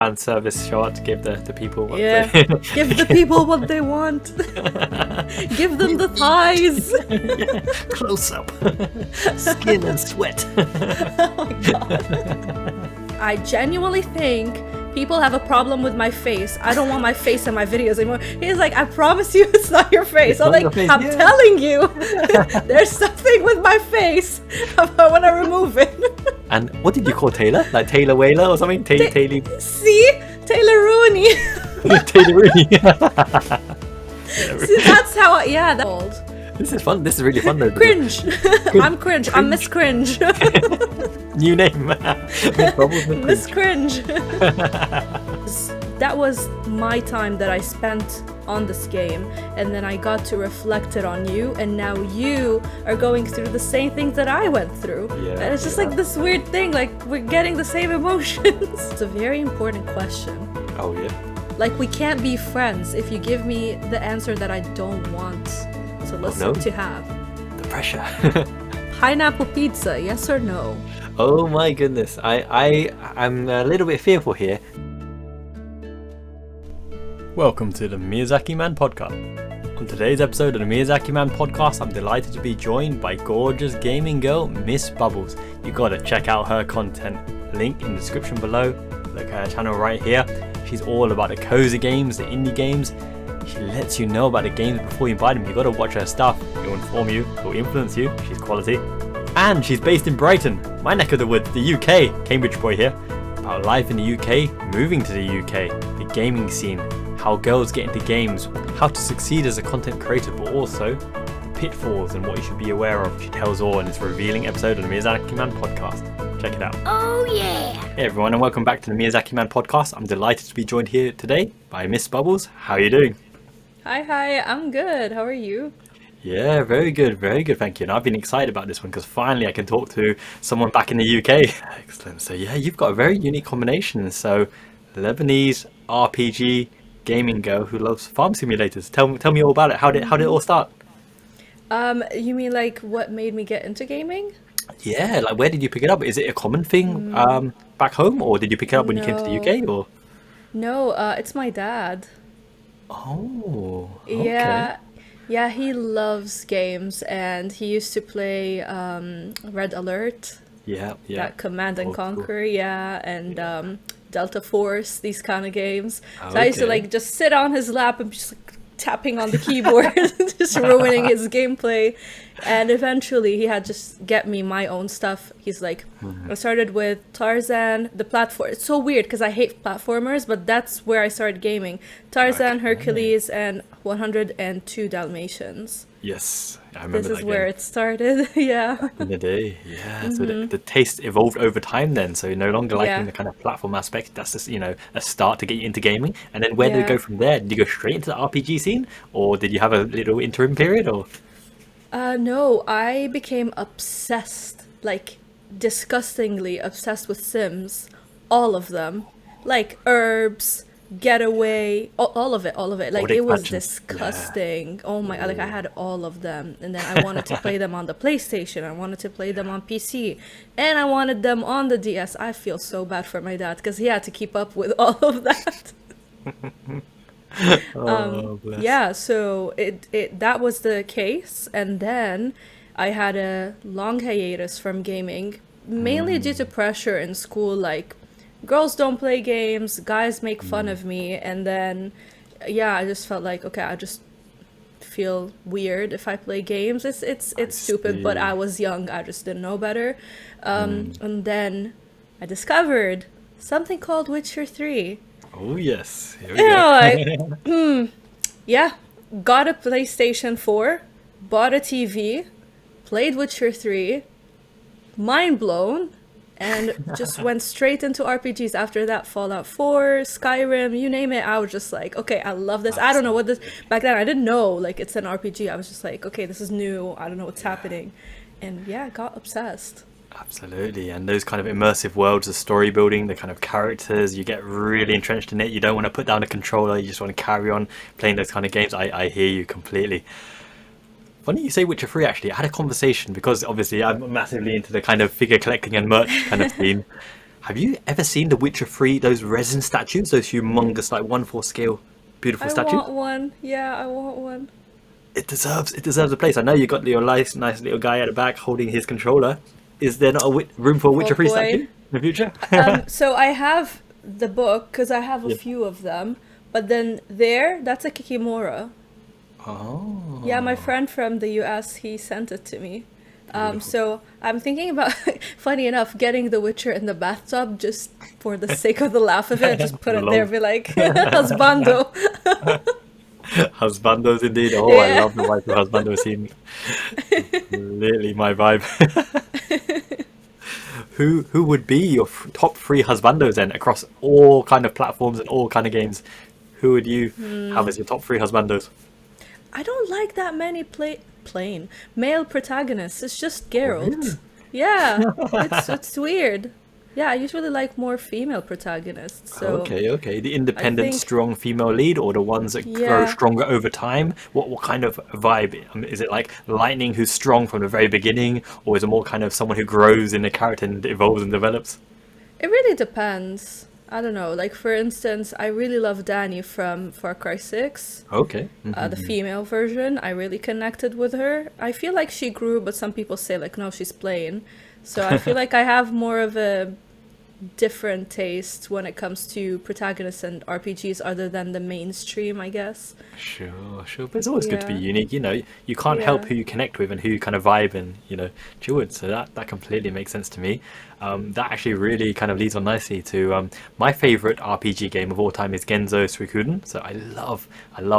fan service shot. Give the people what Yeah, give the people what they want. Give them the thighs. Close up, skin and sweat. Oh my god. I genuinely think people have a problem with my face. I don't want my face in my videos anymore. He's like, I promise you it's not your face. I'm like, I'm telling you, there's something with my face. I want to remove it. And what did you call Taylor? Like Taylor Whaler or something? Taylor. See? TaylorRooney. TaylorRooney. See, that's how that's old. This is fun. This is really fun though. Cringe. I'm cringe. I'm Miss Cringe. New name. Miss Cringe. That was my time that I spent on this game, and then I got to reflect it on you, and now you are going through the same things that I went through. Yeah, and it's just like this weird thing, like we're getting the same emotions. It's a very important question. Oh yeah. Like, we can't be friends if you give me the answer that I don't want to listen to have. The pressure. Pineapple pizza, yes or no? Oh my goodness. I'm a little bit fearful here. Welcome to the Miyazaki Man podcast. On today's episode of the Miyazaki Man podcast, I'm delighted to be joined by gorgeous gaming girl Miss Bubbles. You gotta check out her content. Link in the description below. Look at her channel right here. She's all about the cozy games, the indie games. She lets you know about the games before you buy them. You gotta watch her stuff. It'll inform you, it'll influence you. She's quality. And she's based in Brighton, my neck of the woods, the UK. Cambridge boy here. About life in the UK, moving to the UK, the gaming scene, how girls get into games, how to succeed as a content creator, but also the pitfalls and what you should be aware of. She tells all in this revealing episode of the Miyazaki Man podcast. Check it out. Oh yeah! Hey everyone, and welcome back to the Miyazaki Man podcast. I'm delighted to be joined here today by Miss Bubbles. How are you doing? Hi, I'm good. How are you? Yeah, very good, thank you. And I've been excited about this one because finally I can talk to someone back in the UK. Excellent. So yeah, you've got a very unique combination. So Lebanese RPG gaming girl who loves farm simulators. Tell me all about it. How did it all start? You mean like what made me get into gaming? Yeah, like where did you pick it up? Is it a common thing back home, or did you pick it up when you came to the UK? Or no, it's my dad. Oh, okay. Yeah, he loves games, and he used to play Red Alert. Yeah. That Command and Old school. Conquer, and Delta Force, these kind of games. So I used to like just sit on his lap and just like tapping on the keyboard, just ruining his gameplay. And eventually he had just get me my own stuff. He's like, I started with Tarzan, the platform. It's so weird because I hate platformers, but that's where I started gaming. Tarzan, Hercules, and 102 Dalmatians. Yes, I remember This is that where game. it started. Yeah. In the day, yeah. So the taste evolved over time then. So you're no longer liking the kind of platform aspect. That's just, a start to get you into gaming. And then where did it go from there? Did you go straight into the RPG scene? Or did you have a little interim period? Or No, I became obsessed, like disgustingly obsessed with Sims. All of them. Like Herbs, Getaway, all of it. Like the it was expansions. disgusting. Oh my god, like I had all of them. And then I wanted to play them on the PlayStation. I wanted to play them on PC. And I wanted them on the DS. I feel so bad for my dad because he had to keep up with all of that. bless. Yeah, so it that was the case, and then I had a long hiatus from gaming, mainly due to pressure in school, like girls don't play games, guys make fun of me, and then I just felt like, okay, I just feel weird if I play games. It's stupid, but I was young, I just didn't know better. And then I discovered something called Witcher 3. oh yes, here we You go. know, like, yeah, got a PlayStation 4, bought a TV, played Witcher 3, mind blown, and just went straight into RPGs after that. Fallout 4, Skyrim, you name it. I was just like, okay, I love this. I don't know what this, back then I didn't know, like, it's an RPG. I was just like, okay, this is new. I don't know what's happening. And yeah, got obsessed. Absolutely, and those kind of immersive worlds, the story building, the kind of characters, you get really entrenched in it. You don't want to put down a controller, you just want to carry on playing those kind of games. I hear you completely. Funny you say Witcher 3 actually. I had a conversation because obviously I'm massively into the kind of figure collecting and merch kind of scene. Have you ever seen The Witcher 3, those resin statues, those humongous, like 1/4 scale, beautiful I statues? want one. Yeah, I want one. It deserves a place. I know you got your nice little guy at the back holding his controller. Is there not a room for a Oh Witcher 3 statue boy. in the future? So I have the book because I have a Yeah. few of them, but then that's a Kikimora. Yeah, my Oh, friend from the US, he sent it to me. beautiful. So I'm thinking about, funny enough, getting The Witcher in the bathtub just for the sake of the laugh of it. Just put it there, Lol. be like, husbando. Husbandos indeed. Oh, I Yeah. love the vibe of husbando scene. Completely my vibe. Who would be your top three husbandos then across all kind of platforms and all kind of games? Who would you have as your top three husbandos? I don't like that many plain male protagonists. It's just Oh, Geralt. really? Yeah, it's weird. Yeah, I usually like more female protagonists. So Okay. The I independent, think, strong female lead, or the ones that grow yeah. stronger over time? What kind of vibe? Is it like Lightning, who's strong from the very beginning, or is it more kind of someone who grows in the character and evolves and develops? It really depends. I don't know. Like for instance, I really love Dani from Far Cry 6. Okay. The female version, I really connected with her. I feel like she grew, but some people say like no, she's plain. So I feel like I have more of a different taste when it comes to protagonists and RPGs other than the mainstream, I guess. Sure. But it's always good to be Yeah. unique. You can't help Yeah. who you connect with and who you kind of vibe and chill with. So that completely makes sense to me. That actually really kind of leads on nicely to my favorite RPG game of all time is Genzo Suikoden. So I love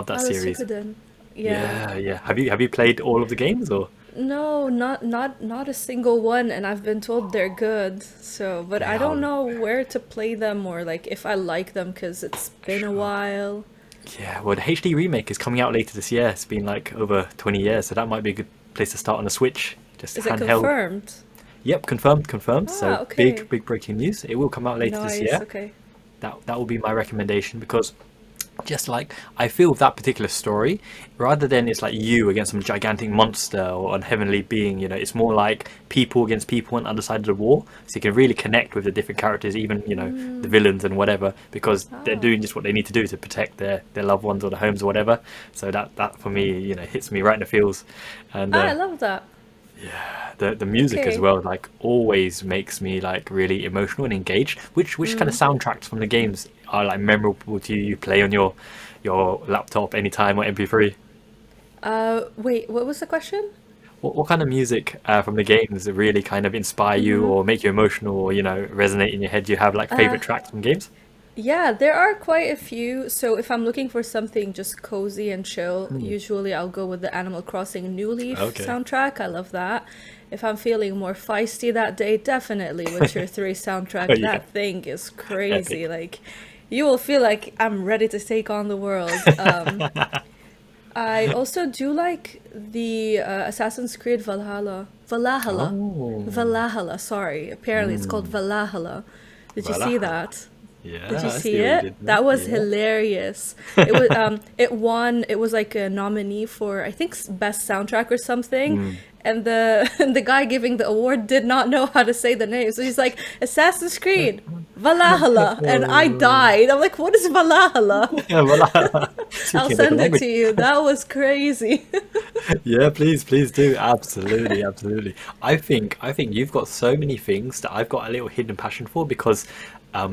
that Oh, the series. Suikoden. Yeah. Yeah. Have you played all of the games or? No, not a single one, and I've been told they're good. So, but They I don't are. know where to play them or like if I like them because it's been a Sure. while. Yeah, well, the HD remake is coming out later this year. It's been like over 20 years, so that might be a good place to start on the Switch. Just Is it handheld. confirmed? Yep, confirmed. Ah, So okay. big breaking news. It will come out later this Nice. year. Okay. That will be my recommendation because just like I feel with that particular story, rather than it's like you against some gigantic monster or unheavenly being, it's more like people against people on the other side of the war. So you can really connect with the different characters, even the villains and whatever, because they're Ah. doing just what they need to do to protect their loved ones or their homes or whatever. So that for me, hits me right in the feels, and Ah, I love that. the music as Okay. well, like always makes me like really emotional and engaged. Which kind of soundtracks from the games are like memorable to you? You play on your laptop anytime or MP3? Wait, what was the question? What kind of music from the games really kind of inspire you or make you emotional or resonate in your head? Do you have like Uh, favorite tracks from games? yeah, there are quite a few. So if I'm looking for something just cozy and chill, usually I'll go with the Animal Crossing New Leaf Okay. soundtrack. I love that. If I'm feeling more feisty that day, definitely Witcher 3 Oh soundtrack. yeah, That thing is crazy. epic. Like, you will feel like I'm ready to take on the world. I also do like the Assassin's Creed Oh, Valhalla, sorry. Apparently it's called Valhalla. Did you see Valhalla. that? Yeah, Did you I see see what you it? did there. That was Yeah. hilarious. It was it won, it was like a nominee for I think best soundtrack or something. And the the guy giving the award did not know how to say the name. So he's like Assassin's Creed Valhalla and I died. I'm like, what is Valhalla? Yeah, Valhalla. I'll Speaking a different send it language. to you. That was crazy. Yeah, please do. Absolutely. I think you've got so many things that I've got a little hidden passion for because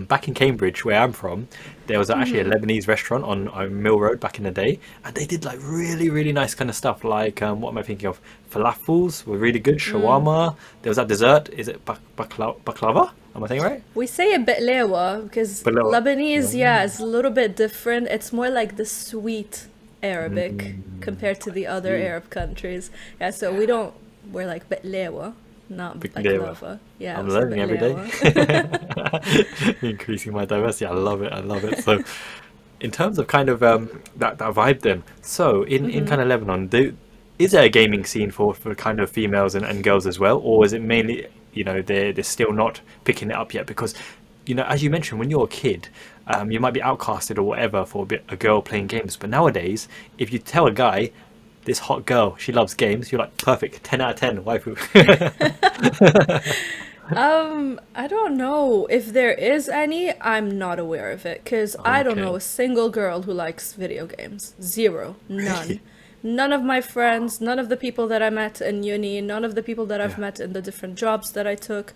back in Cambridge, where I'm from, there was actually a Lebanese restaurant on Mill Road back in the day, and they did like really nice kind of stuff. Like what am I thinking of? Falafels were really good. Shawarma. There was that dessert. Is it baklava? Am I saying it right? We say a bitlewa because Baklava. Lebanese, yeah, is a little bit different. It's more like the sweet Arabic compared to the other See. Arab countries. Yeah, so we're like bitlewa, not Baklava. baklava. Yeah, I'm we say learning every day. bitlewa. Increasing my diversity. I love it. So, in terms of kind of that vibe, then, so in kind of Lebanon, is there a gaming scene for kind of females and girls as well, or is it mainly they're still not picking it up yet? Because as you mentioned, when you're a kid, you might be outcasted or whatever for a girl playing games, but nowadays, if you tell a guy, this hot girl, she loves games, you're like, perfect, 10 out of 10 waifu. I don't know if there is any. I'm not aware of it because I don't know Okay. a single girl who likes video games. Zero, none. Really? None of my friends, none of the people that I met in uni, none of the people that I've Yeah. met in the different jobs that I took.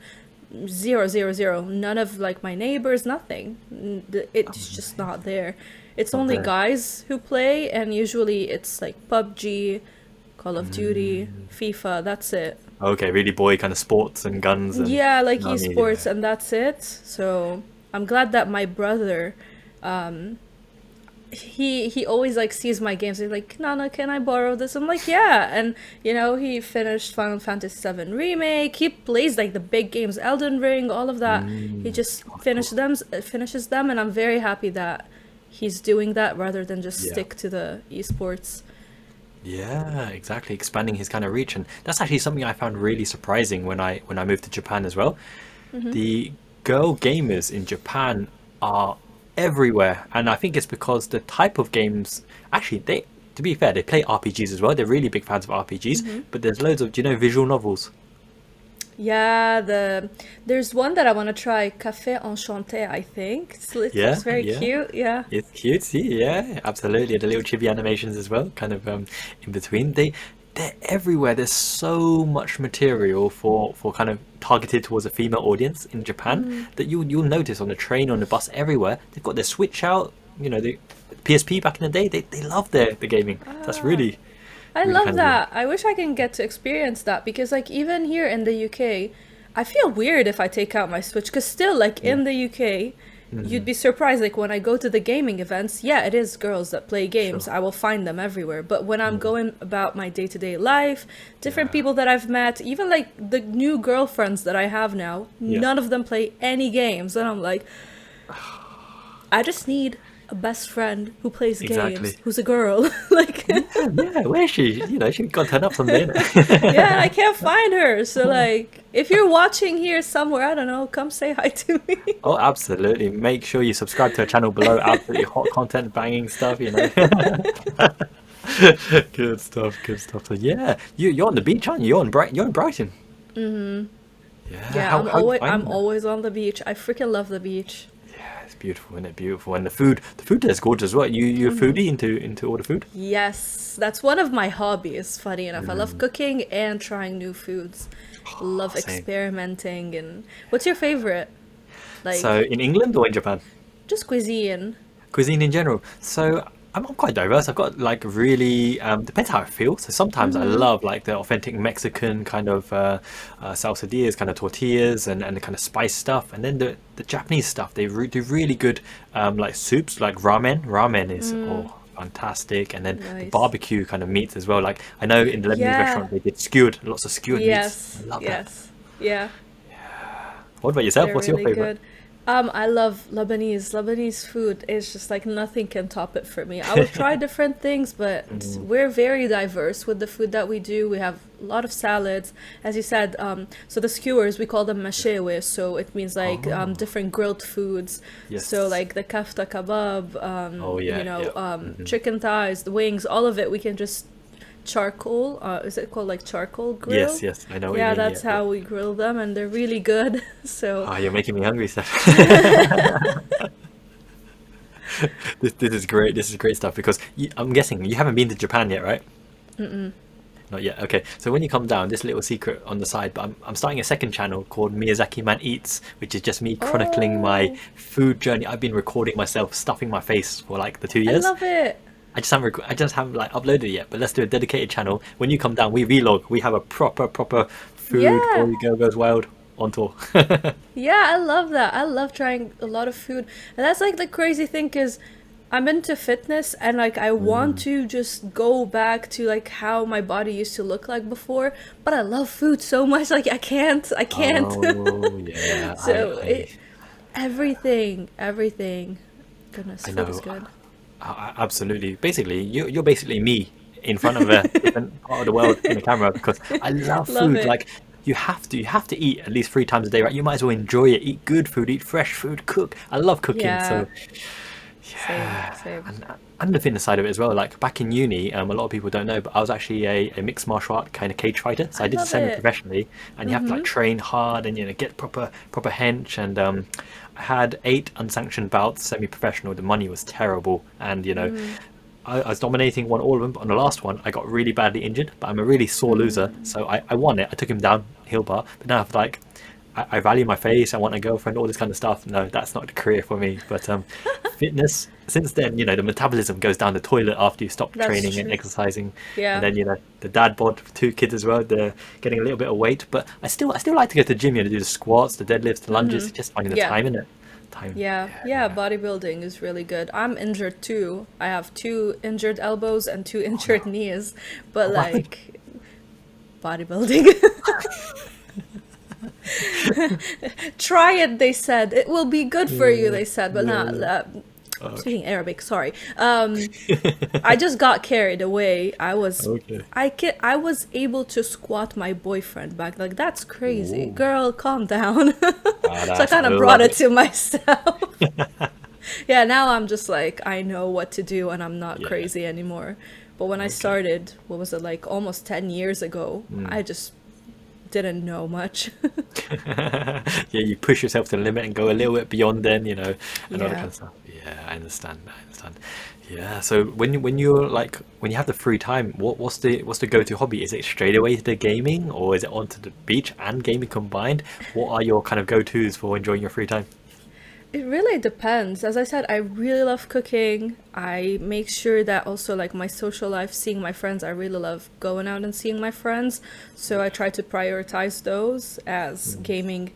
Zero, zero, zero. None of like my neighbors, nothing. It's just not there. It's Not only there. guys who play, and usually it's like PUBG, Call of Duty, FIFA. That's it. Okay, really boy kind of sports and guns and Yeah, like you know what I mean? esports, Yeah. and that's it. So I'm glad that my brother, he always like sees my games. He's like, Nana, can I borrow this? I'm like, yeah. And he finished Final Fantasy VII Remake. He plays like the big games, Elden Ring, all of that. He just finishes them, and I'm very happy that he's doing that rather than just Yeah. stick to the esports. Yeah, exactly. Expanding his kind of reach, and that's actually something I found really surprising when I moved to Japan as well. The girl gamers in Japan are everywhere, and I think it's because the type of games actually they to be fair, they play RPGs as well. They're really big fans of RPGs, but there's loads of, do you know, visual novels? Yeah, there's one that I want to try, Café Enchanté, I think. It Yeah, looks very yeah. cute. Yeah. It's cutesy, yeah, absolutely. The little chibi animations as well, kind of in between. They're everywhere. There's so much material for kind of targeted towards a female audience in Japan that you'll notice on the train, on the bus, everywhere. They've got their Switch out. You know, the PSP back in the day. They love the gaming. That's Ah, really I really love kind of that. I wish I can get to experience that because, like, even here in the UK, I feel weird if I take out my Switch because still, like, yeah. in the UK, Hmm. you'd be surprised. Like, when I go to the gaming events, yeah, it is girls that play games. Sure. I will find them everywhere. But when I'm Mm. going about my day-to-day life, different Yeah. people that I've met, even like the new girlfriends that I have now, Yeah. none of them play any games. And I'm like, I just need a best friend who plays games, Exactly. who's a girl. Like, Yeah, yeah. Where is she? You know, she got to turn up someday. yeah, I Innit? can't find her. So like, if you're watching here somewhere, I don't know, come say hi to me. Oh, absolutely. Make sure you subscribe to her channel below. Absolutely hot content, banging stuff, you know. Good stuff, good stuff. So yeah, you're on the beach, aren't you? You're in Brighton. Yeah. Yeah, How you I'm finding that? always on the beach. I freaking love the beach. Yeah, it's beautiful, isn't it? Beautiful, and the food there's gorgeous as well. You a foodie into all the food? Yes, that's one of my hobbies, funny enough. I love cooking and trying new foods. Love Same. experimenting. And what's your favorite? So Like, in England or in Japan? just cuisine. Cuisine in general. So I'm quite diverse. I've got like really depends how I feel. So sometimes I love like the authentic Mexican kind of salsadillas, kind of tortillas, and the kind of spice stuff. And then the Japanese stuff, do really good like soups, like ramen. Ramen is fantastic. And then the Nice. barbecue kind of meats as well. Like I know in the Lebanese Yeah. restaurant they did skewered, lots of skewered meats. Yes, I love that. yes. Yeah. What about yourself? They're What's your really favorite? good. I love Lebanese. Lebanese food is just like nothing can top it for me. I will try different things, but we're very diverse with the food that we do. We have a lot of salads, as you said. So the skewers we call them mashewe, so it means like Oh, different grilled foods. So yes. like the kafta kebab, Oh yeah, yeah. chicken thighs, the wings, all of it. We can just charcoal. Is it called like charcoal grill? Yes, yes. I know what you Yeah, mean. that's Yeah, yeah. how we grill them, and they're really good. So. Oh, you're making me hungry, Steph. This is great. This is great stuff because I'm guessing you haven't been to Japan yet, right? Not yet. Okay. So when you come down, this little secret on the side, but I'm starting a second channel called Miyazaki Man Eats, which is just me chronicling my Oh, food journey. I've been recording myself stuffing my face for like the two I years. love it. I just haven't like uploaded it yet. But let's do a dedicated channel. When you come down, we vlog. We have a proper food. Yeah. Boy Girl Goes Wild on tour. Yeah, I love that. I love trying a lot of food. And that's like the crazy thing because I'm into fitness and like I want to just go back to like how my body used to look like before, but I love food so much like I can't. Oh yeah, So everything. Goodness, I food is know. good. Absolutely. Basically, you're basically me in front of a different part of the world in the camera because I love Love food. it. Like you have to eat at least 3 times a day, right? You might as well enjoy it. Eat good food, eat fresh food, cook. I love cooking, Yeah. so Same. And the fitness side of it as well. Like back in uni, a lot of people don't know, but I was actually a mixed martial art kind of cage fighter. So I I did love it. semi-professionally, and you have to like train hard and get proper hench. And I had 8 unsanctioned bouts, semi-professional. The money was terrible, and I was dominating all of them. But on the last one, I got really badly injured. But I'm a really sore loser, so I won it. I took him down hill bar, but now I've like I value my face. I want a girlfriend, all this kind of stuff. No, that's not the career for me. But fitness, since then, the metabolism goes down the toilet after you stop That's training and true. exercising. And Yeah. then, the dad bod, 2 kids as well, they're getting a little bit of weight. But I still like to go to the gym, to do the squats, the deadlifts, the lunges, just finding the Yeah. time in it. Time. Yeah, yeah, bodybuilding is really good. I'm injured too. I have 2 injured elbows and 2 injured knees, but Oh, wow. like bodybuilding. Try it, they said. It will be good for you, they said, but not that. Speaking Arabic, sorry. I just got carried away. Okay. I was able to squat my boyfriend back. Like that's crazy. Ooh. Girl, calm down. So I kind I of love brought it it. to myself. Yeah, now I'm just like I know what to do and I'm not Yeah. crazy anymore. But when I started, what was it, like almost 10 years ago, I just didn't know much. Yeah, you push yourself to the limit and go a little bit beyond then, and all that Yeah. kind of stuff. Yeah, I understand. Yeah, so when you're like when you have the free time, what's the go-to hobby? Is it straight away to the gaming, or is it onto the beach and gaming combined? What are your kind of go-tos for enjoying your free time? It really depends. As I said, I really love cooking. I make sure that also like my social life, seeing my friends, I really love going out and seeing my friends. So I try to prioritize those as gaming.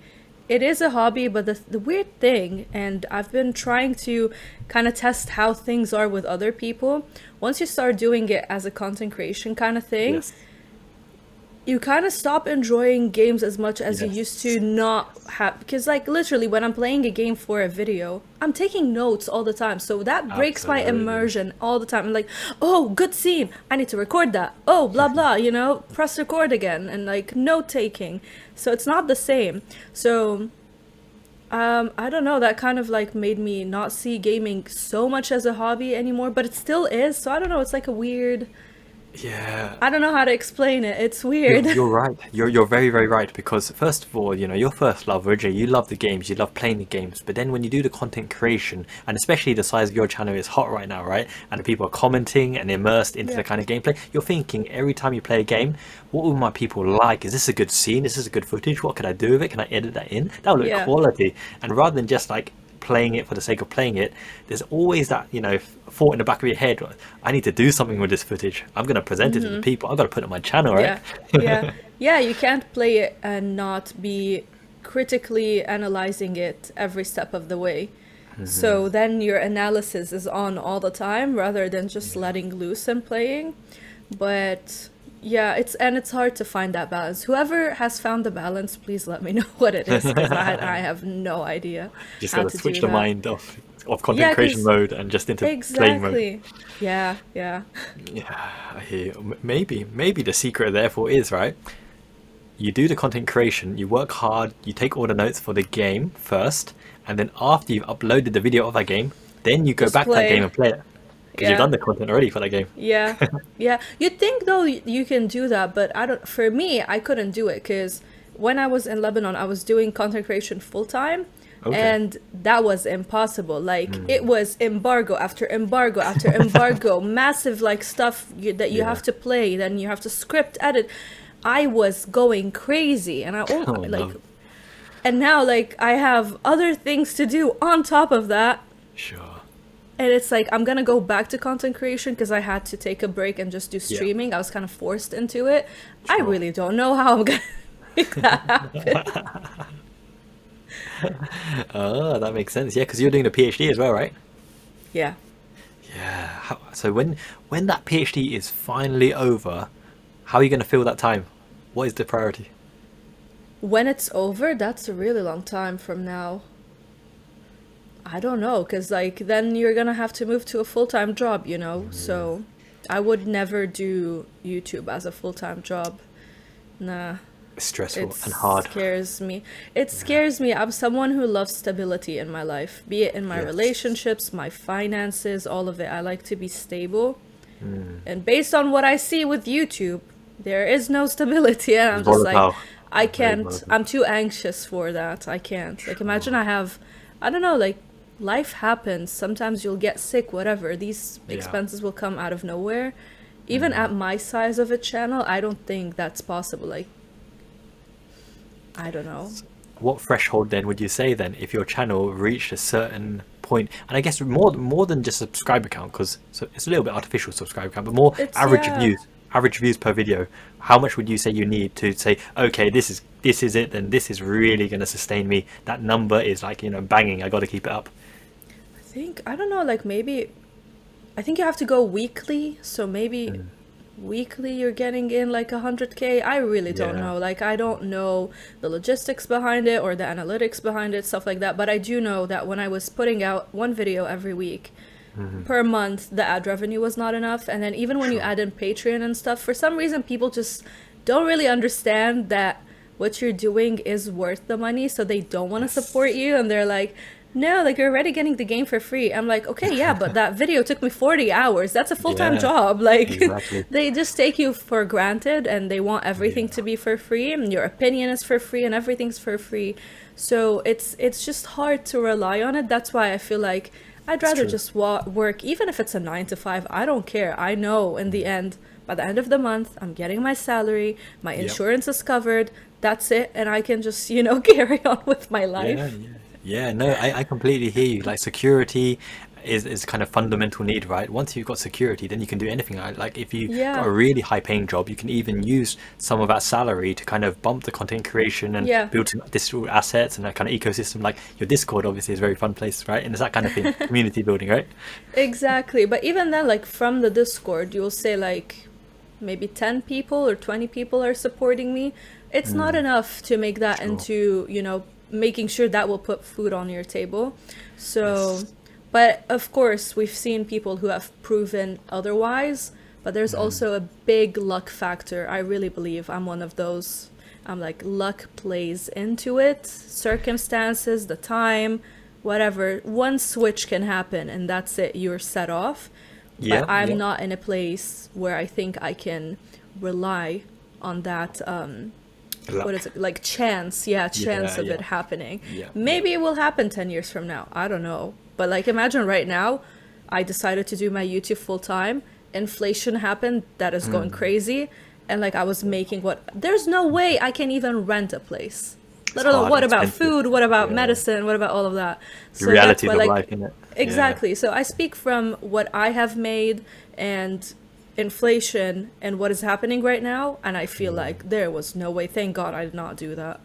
It is a hobby, but the weird thing, and I've been trying to kind of test how things are with other people. Once you start doing it as a content creation kind of thing, Yes. you kind of stop enjoying games as much as you used to Yes. not have, because like literally when I'm playing a game for a video, I'm taking notes all the time, so that breaks my Absolutely. immersion all the time. I'm like, oh, good scene, I need to record that, oh, blah blah, press record again, and like note taking. So it's not the same. So I don't know, that kind of like made me not see gaming so much as a hobby anymore, but it still is. So I don't know, it's like a weird, Yeah. I don't know how to explain it, it's You're, weird. you're right. You're very, very right. Because first of all, your first love originally, you love the games, you love playing the games. But then when you do the content creation, and especially the size of your channel is hot right now, right? And the people are commenting and immersed into Yeah. the kind of gameplay, you're thinking every time you play a game, what will my people like? Is this a good scene? Is this a good footage? What can I do with it? Can I edit that in? That will look Yeah. quality. And rather than just like playing it for the sake of playing it, there's always that thought in the back of your head, I need to do something with this footage, I'm going to present it to the people, I've got to put it on my channel, right? Yeah, yeah, yeah. You can't play it and not be critically analyzing it every step of the way. So then your analysis is on all the time rather than just letting loose and playing. But yeah, it's hard to find that balance. Whoever has found the balance, please let me know what it is because I have no idea Just how got to to switch do the that. mind off content Yeah, creation because mode and just into playing mode. exactly. Yeah, yeah. Yeah, I hear you. Maybe the secret therefore is, right, you do the content creation, you work hard, you take all the notes for the game first, and then after you've uploaded the video of that game, then you go Just back to that game play. and play it because you've Yeah. done the content already for that game. Yeah, yeah. You'd think though you can do that, but I don't. For me, I couldn't do it because when I was in Lebanon, I was doing content creation full time, Okay. and that was impossible. Like it was embargo after embargo after embargo, massive like stuff that you Yeah. have to play, then you have to script edit. I was going crazy, and Oh like, no. and now like I have other things to do on top of that. Sure. And it's like I'm gonna go back to content creation because I had to take a break and just do Yeah. streaming. I was kind of forced into it. I Sure. really don't know how I'm gonna make that happen. Oh, that makes sense. Yeah, because you're doing a PhD as well, right? Yeah. Yeah. So when that PhD is finally over, how are you going to fill that time? What is the priority? When it's over, that's a really long time from now. I don't know, because like then you're gonna have to move to a full-time job, So I would never do YouTube as a full-time job. Nah. stressful It and hard. scares me. It scares me. I'm someone who loves stability in my life, be it in my Yes. relationships, my finances, all of it. I like to be stable. Mm. And based on what I see with YouTube, there is no stability. And I'm just like, Volatile. I Very can't, volatile. I'm too anxious for that. I can't. Like, imagine I have, I don't know, like, life happens. Sometimes you'll get sick, whatever. These Yeah. expenses will come out of nowhere. Even at my size of a channel, I don't think that's possible. Like, I don't know. What threshold then would you say then if your channel reached a certain point? And I guess more than just subscriber count, because so it's a little bit artificial subscriber count, but more It's, average yeah. views. Average views per video. How much would you say you need to say, okay, this is it, then this is really going to sustain me. That number is like, banging. I got to keep it up. I don't know, like maybe, I think you have to go weekly. So maybe weekly you're getting in like 100K. I really don't Yeah. know. Like, I don't know the logistics behind it or the analytics behind it, stuff like that. But I do know that when I was putting out one video every week, per month, the ad revenue was not enough. And then even when you add in Patreon and stuff, for some reason people just don't really understand that what you're doing is worth the money, so they don't want to support you, and they're like, no, like, you're already getting the game for free. I'm like, okay, yeah, but that video took me 40 hours. That's a full-time Yeah, job. Like, exactly. they just take you for granted, and they want everything to be for free, and your opinion is for free, and everything's for free. So it's just hard to rely on it. That's why I feel like I'd rather true. just work, even if it's a 9 to 5. I don't care. I know in the end, by the end of the month, I'm getting my salary, my Yep. insurance is covered. That's it, and I can just, carry on with my life. Yeah, no, I completely hear you. Like, security is kind of fundamental need, right? Once you've got security, then you can do anything. Like, if you Yeah. got a really high paying job, you can even use some of that salary to kind of bump the content creation and Yeah. build some digital assets and that kind of ecosystem. Like, your Discord obviously is a very fun place, right? And it's that kind of thing, community building, right? Exactly. But even then, like, from the Discord, you'll say like maybe 10 people or 20 people are supporting me. It's not enough to make that Sure. into, making sure that will put food on your table. So, Yes. but of course, we've seen people who have proven otherwise, but there's also a big luck factor. I really believe I'm one of those. I'm like, luck plays into it, circumstances, the time, whatever. One switch can happen and that's it, you're set off. Yeah, But I'm yeah. not in a place where I think I can rely on that what Luck. is it, like, chance of yeah. it happening. Yeah, Maybe it will happen 10 years from now, I don't know. But like, imagine right now I decided to do my YouTube full time, inflation happened, that is going crazy, and like I was making there's no way I can even rent a place, let alone hard what and about expensive. food, what about Yeah. medicine, what about all of that. The So that's realities why, of like, life, innit? exactly. So I speak from what I have made and inflation and what is happening right now, and I feel like there was no way. Thank God I did not do that.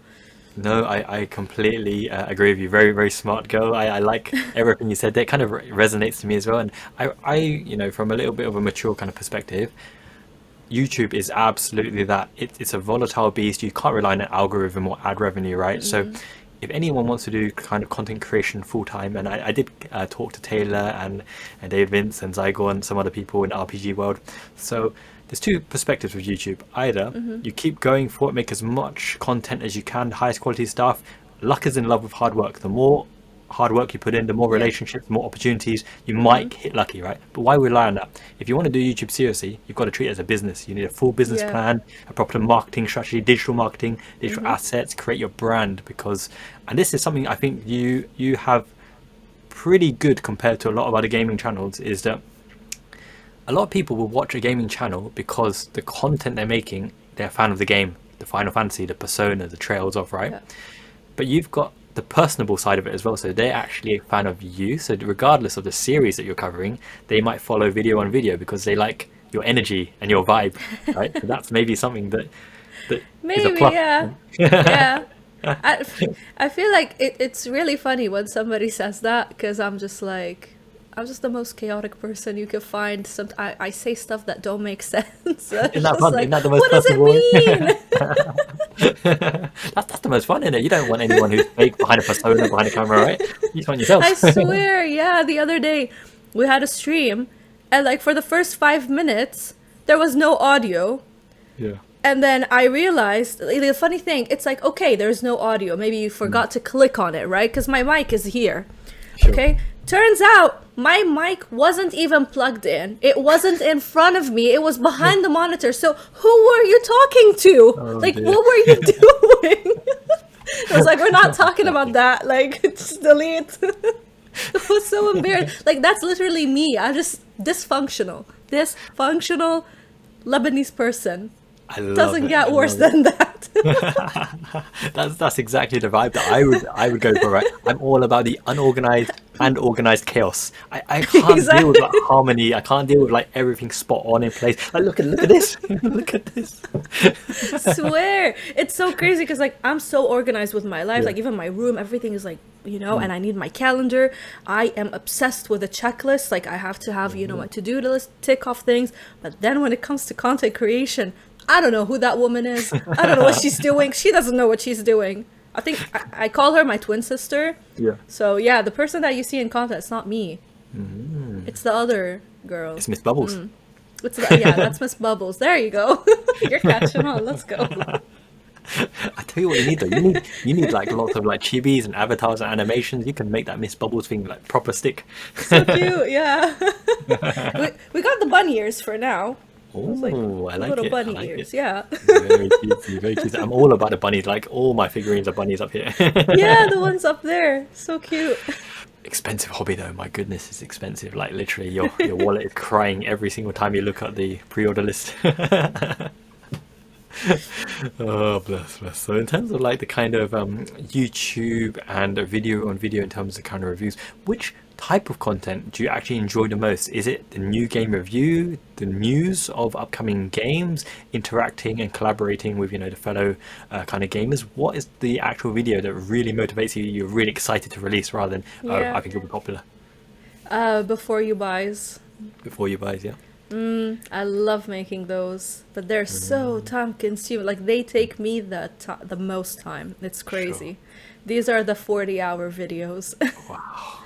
No, I completely agree with you. Very, very smart girl. I like everything you said. That kind of resonates to me as well. And from a little bit of a mature kind of perspective, YouTube is absolutely that. It's a volatile beast. You can't rely on an algorithm or ad revenue, right? So if anyone wants to do kind of content creation full time, and I did talk to Taylor and Dave Vince and Zygo and some other people in the RPG world. So there's two perspectives with YouTube. Either you keep going for it, make as much content as you can, highest quality stuff. Luck is in love with hard work. The more hard work you put in, the more relationships, the more opportunities, you might hit lucky, right? But why rely on that? If you want to do YouTube seriously, you've got to treat it as a business. You need a full business Yeah. plan, a proper marketing strategy, digital marketing, digital assets, create your brand. And this is something I think you have pretty good compared to a lot of other gaming channels, is that a lot of people will watch a gaming channel because the content they're making, they're a fan of the game, the Final Fantasy, the Persona, the Trails of, right? Yeah. But you've got the personable side of it as well. So they're actually a fan of you. So regardless of the series that you're covering, they might follow video on video because they like your energy and your vibe, right? So that's maybe something that is a Maybe, plus. yeah. Yeah. I feel like it's really funny when somebody says that, because I'm just the most chaotic person you could find. I say stuff that don't make sense. Isn't that fun? Like, Isn't that the most what does it personable? mean? That's the most fun, isn't it? You don't want anyone who's fake behind a persona, behind a camera, right? You just want yourself. I swear, yeah. The other day, we had a stream, and like for the first 5 minutes, there was no audio. Yeah. And then I realized, the funny thing, it's like, okay, there's no audio. Maybe you forgot to click on it, right? Because my mic is here. Sure. Okay? Turns out my mic wasn't even plugged in. It wasn't in front of me. It was behind the monitor. So who were you talking to? Like, dear. what were you doing? I was like, we're not talking about that. Like, just delete. It was so embarrassing. Like, that's literally me. I'm just dysfunctional. Dysfunctional Lebanese person. I love Doesn't it. get I worse love it. than that. That's exactly the vibe that I would go for, right? I'm all about the unorganized and organized chaos. I can't deal with like harmony. I can't deal with like everything spot on in place. Like look at this. Look at this. Swear. It's so crazy because like I'm so organized with my life. Yeah. Like even my room, everything is like, you know, and I need my calendar. I am obsessed with a checklist. Like I have to have, you know, my to-do list, tick off things. But then when it comes to content creation, I don't know who that woman is. I don't know what she's doing. She doesn't know what she's doing. I think I call her my twin sister. Yeah. So yeah, the person that you see in content, it's not me. It's the other girl. It's Miss Bubbles. Yeah, that's Miss Bubbles. There you go. You're catching on. Let's go. I tell you what you need though. You need like lots of like chibis and avatars and animations. You can make that Miss Bubbles thing like proper stick. So cute, yeah. we got the bunny ears for now. Oh, I like Little it. bunny I like ears, it. yeah. Very cute, very cute. I'm all about the bunnies. Like all my figurines are bunnies up here. Yeah, the ones up there. So cute. Expensive hobby though. My goodness, it's expensive. Like literally, your wallet is crying every single time you look at the pre-order list. Oh, bless. So in terms of like the kind of YouTube and video on video in terms of kind of reviews, which type of content do you actually enjoy the most? Is it the new game review, the news of upcoming games, interacting and collaborating with, you know, the fellow kind of gamers? What is the actual video that really motivates you, you're really excited to release rather than, Yeah. I think it'll be popular? Before you buys. Before you buy, yeah? I love making those, but they're so time consuming. Like they take me the most time. It's crazy. These are the 40-hour videos. Wow.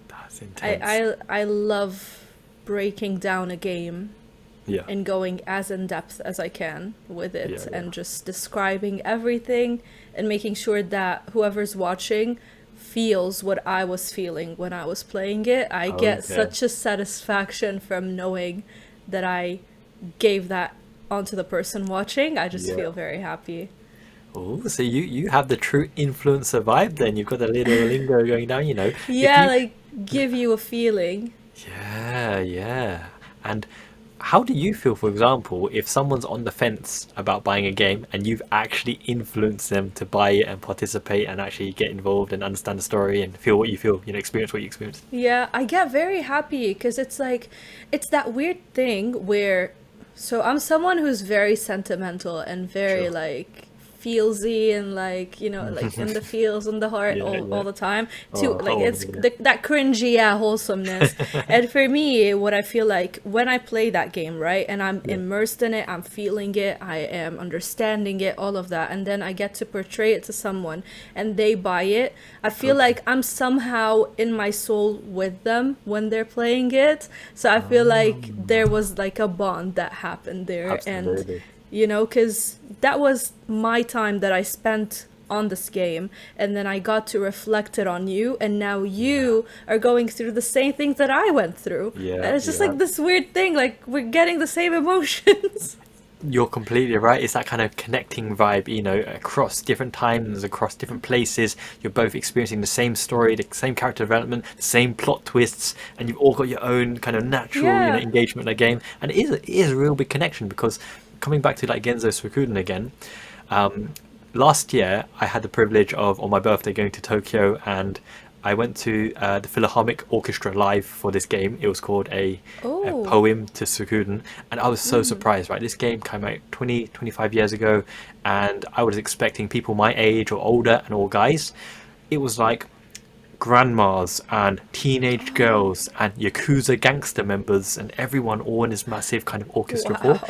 That's intense. I love breaking down a game Yeah. and going as in depth as I can with it, Yeah, and just describing everything and making sure that whoever's watching feels what I was feeling when I was playing it. I get Okay. such a satisfaction from knowing that I gave that onto the person watching. I just Yeah. feel very happy. Oh, so you have the true influencer vibe then. You've got a little lingo going down, you know. If Yeah, you- like give you a feeling. Yeah. And how do you feel, for example, if someone's on the fence about buying a game and you've actually influenced them to buy it and participate and actually get involved and understand the story and feel what you feel, you know, experience what you experience? Yeah, I get very happy because it's like, it's that weird thing where, so I'm someone who's very sentimental and very Sure. like feelsy and like, you know, like in the feels and the heart Yeah, yeah. all the time. To like Oh, it's yeah. that cringy, wholesomeness. And for me, what I feel like when I play that game, right, and I'm immersed in it, I'm feeling it, I am understanding it, all of that, and then I get to portray it to someone and they buy it. I feel like I'm somehow in my soul with them when they're playing it. So I feel like there was like a bond that happened there. And Absolutely. you know, because that was my time that I spent on this game, and then I got to reflect it on you, and now you are going through the same things that I went through. Yeah, And it's just yeah. like this weird thing, like we're getting the same emotions. You're completely right. It's that kind of connecting vibe, you know, across different times, across different places. You're both experiencing the same story, the same character development, the same plot twists, and you've all got your own kind of natural, you know, Yeah. engagement in the game. And it is a real big connection because coming back to like Genzo Suikoden again, last year I had the privilege of, on my birthday, going to Tokyo, and I went to the Philharmonic Orchestra live for this game. It was called a Oh. poem to Suikoden, and I was so surprised, right? This game came out 25 years ago, and I was expecting people my age or older and all guys. It was like grandmas and teenage girls and Yakuza gangster members and everyone all in this massive kind of orchestra Wow. hall.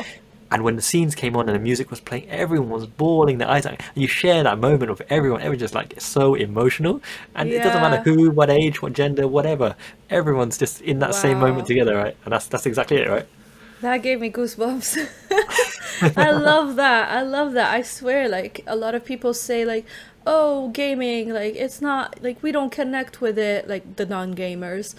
And when the scenes came on and the music was playing, everyone was bawling their eyes out. And you share that moment of everyone just like so emotional. And it doesn't matter Yeah. who, what age, what gender, whatever. Everyone's just in that same moment Wow. together, right? And that's exactly it, right? That gave me goosebumps. I love that. I love that. I swear, like a lot of people say like, "Oh, gaming, like it's not like we don't connect with it," like the non-gamers.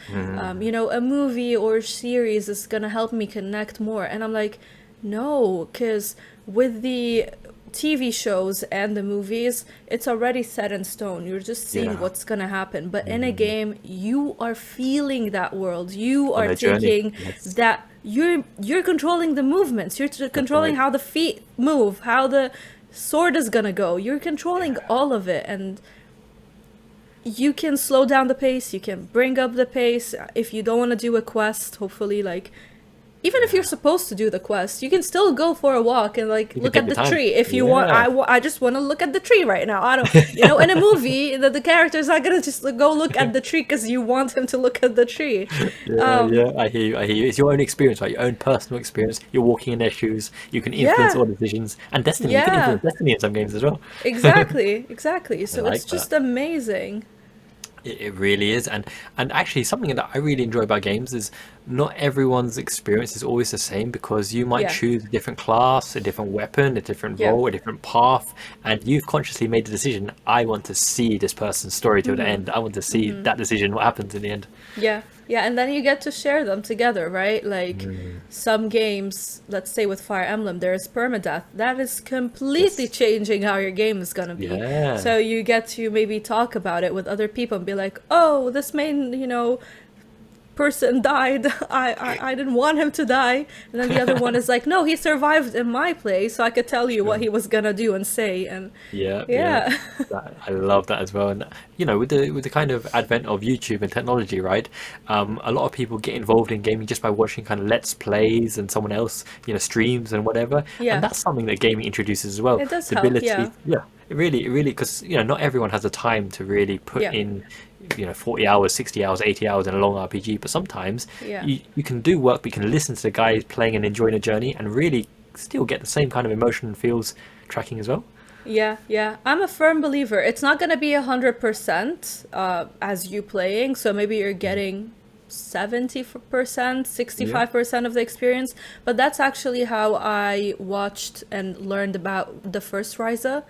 You know, a movie or series is gonna help me connect more. And I'm like, no, because with the TV shows and the movies, it's already set in stone. You're just seeing Yeah. what's gonna happen. But in a game, you are feeling that world. You On are a journey. taking Yes. that you're controlling the movements. You're controlling right. how the feet move, how the sword is gonna go. You're controlling all of it, and you can slow down the pace. You can bring up the pace if you don't want to do a quest. Hopefully, like even if you're supposed to do the quest, you can still go for a walk and like You can look take at the the time. tree if you want. Yeah. I just want to look at the tree right now. I don't, you know, in a movie, the character's not gonna just go look at the tree because you want him to look at the tree. Yeah, yeah, I hear you. I hear you. It's your own experience, right? Your own personal experience. You're walking in their shoes. You can influence Yeah, all decisions. And destiny. You can yeah, influence destiny in some games as well. exactly, exactly. I So it's like that. just amazing. It really is, and actually something that I really enjoy about games is not everyone's experience is always the same because you might Yeah, choose a different class, a different weapon, a different yeah. role, a different path, and you've consciously made the decision. I want to see this person's story to the end. I want to see that decision, what happens in the end. Yeah, yeah, and then you get to share them together, right? Like some games, let's say with Fire Emblem, there's permadeath. That is completely Yes. changing how your game is gonna be. Yeah. So you get to maybe talk about it with other people and be like, "Oh, this main, you know, person died. I didn't want him to die." And then the other one is like, "No, he survived in my place, so I could tell you what Sure. he was gonna do and say." And Yeah, yeah. yeah, I love that as well. And with the kind of advent of YouTube and technology, right? A lot of people get involved in gaming just by watching kind of let's plays and someone else, streams and whatever. And yeah, that's something that gaming introduces as well. it does The help. ability, Yeah, yeah, it really, because not everyone has the time to really put yeah, in 40 hours, 60 hours, 80 hours in a long RPG, but sometimes yeah. you can do work, but you can listen to the guys playing and enjoying a journey and really still get the same kind of emotion and feels tracking as well. Yeah, yeah. I'm a firm believer. It's not gonna be 100% as you playing, so maybe you're getting 70%, Yeah. 65% of the experience. But that's actually how I watched and learned about the first Ryza.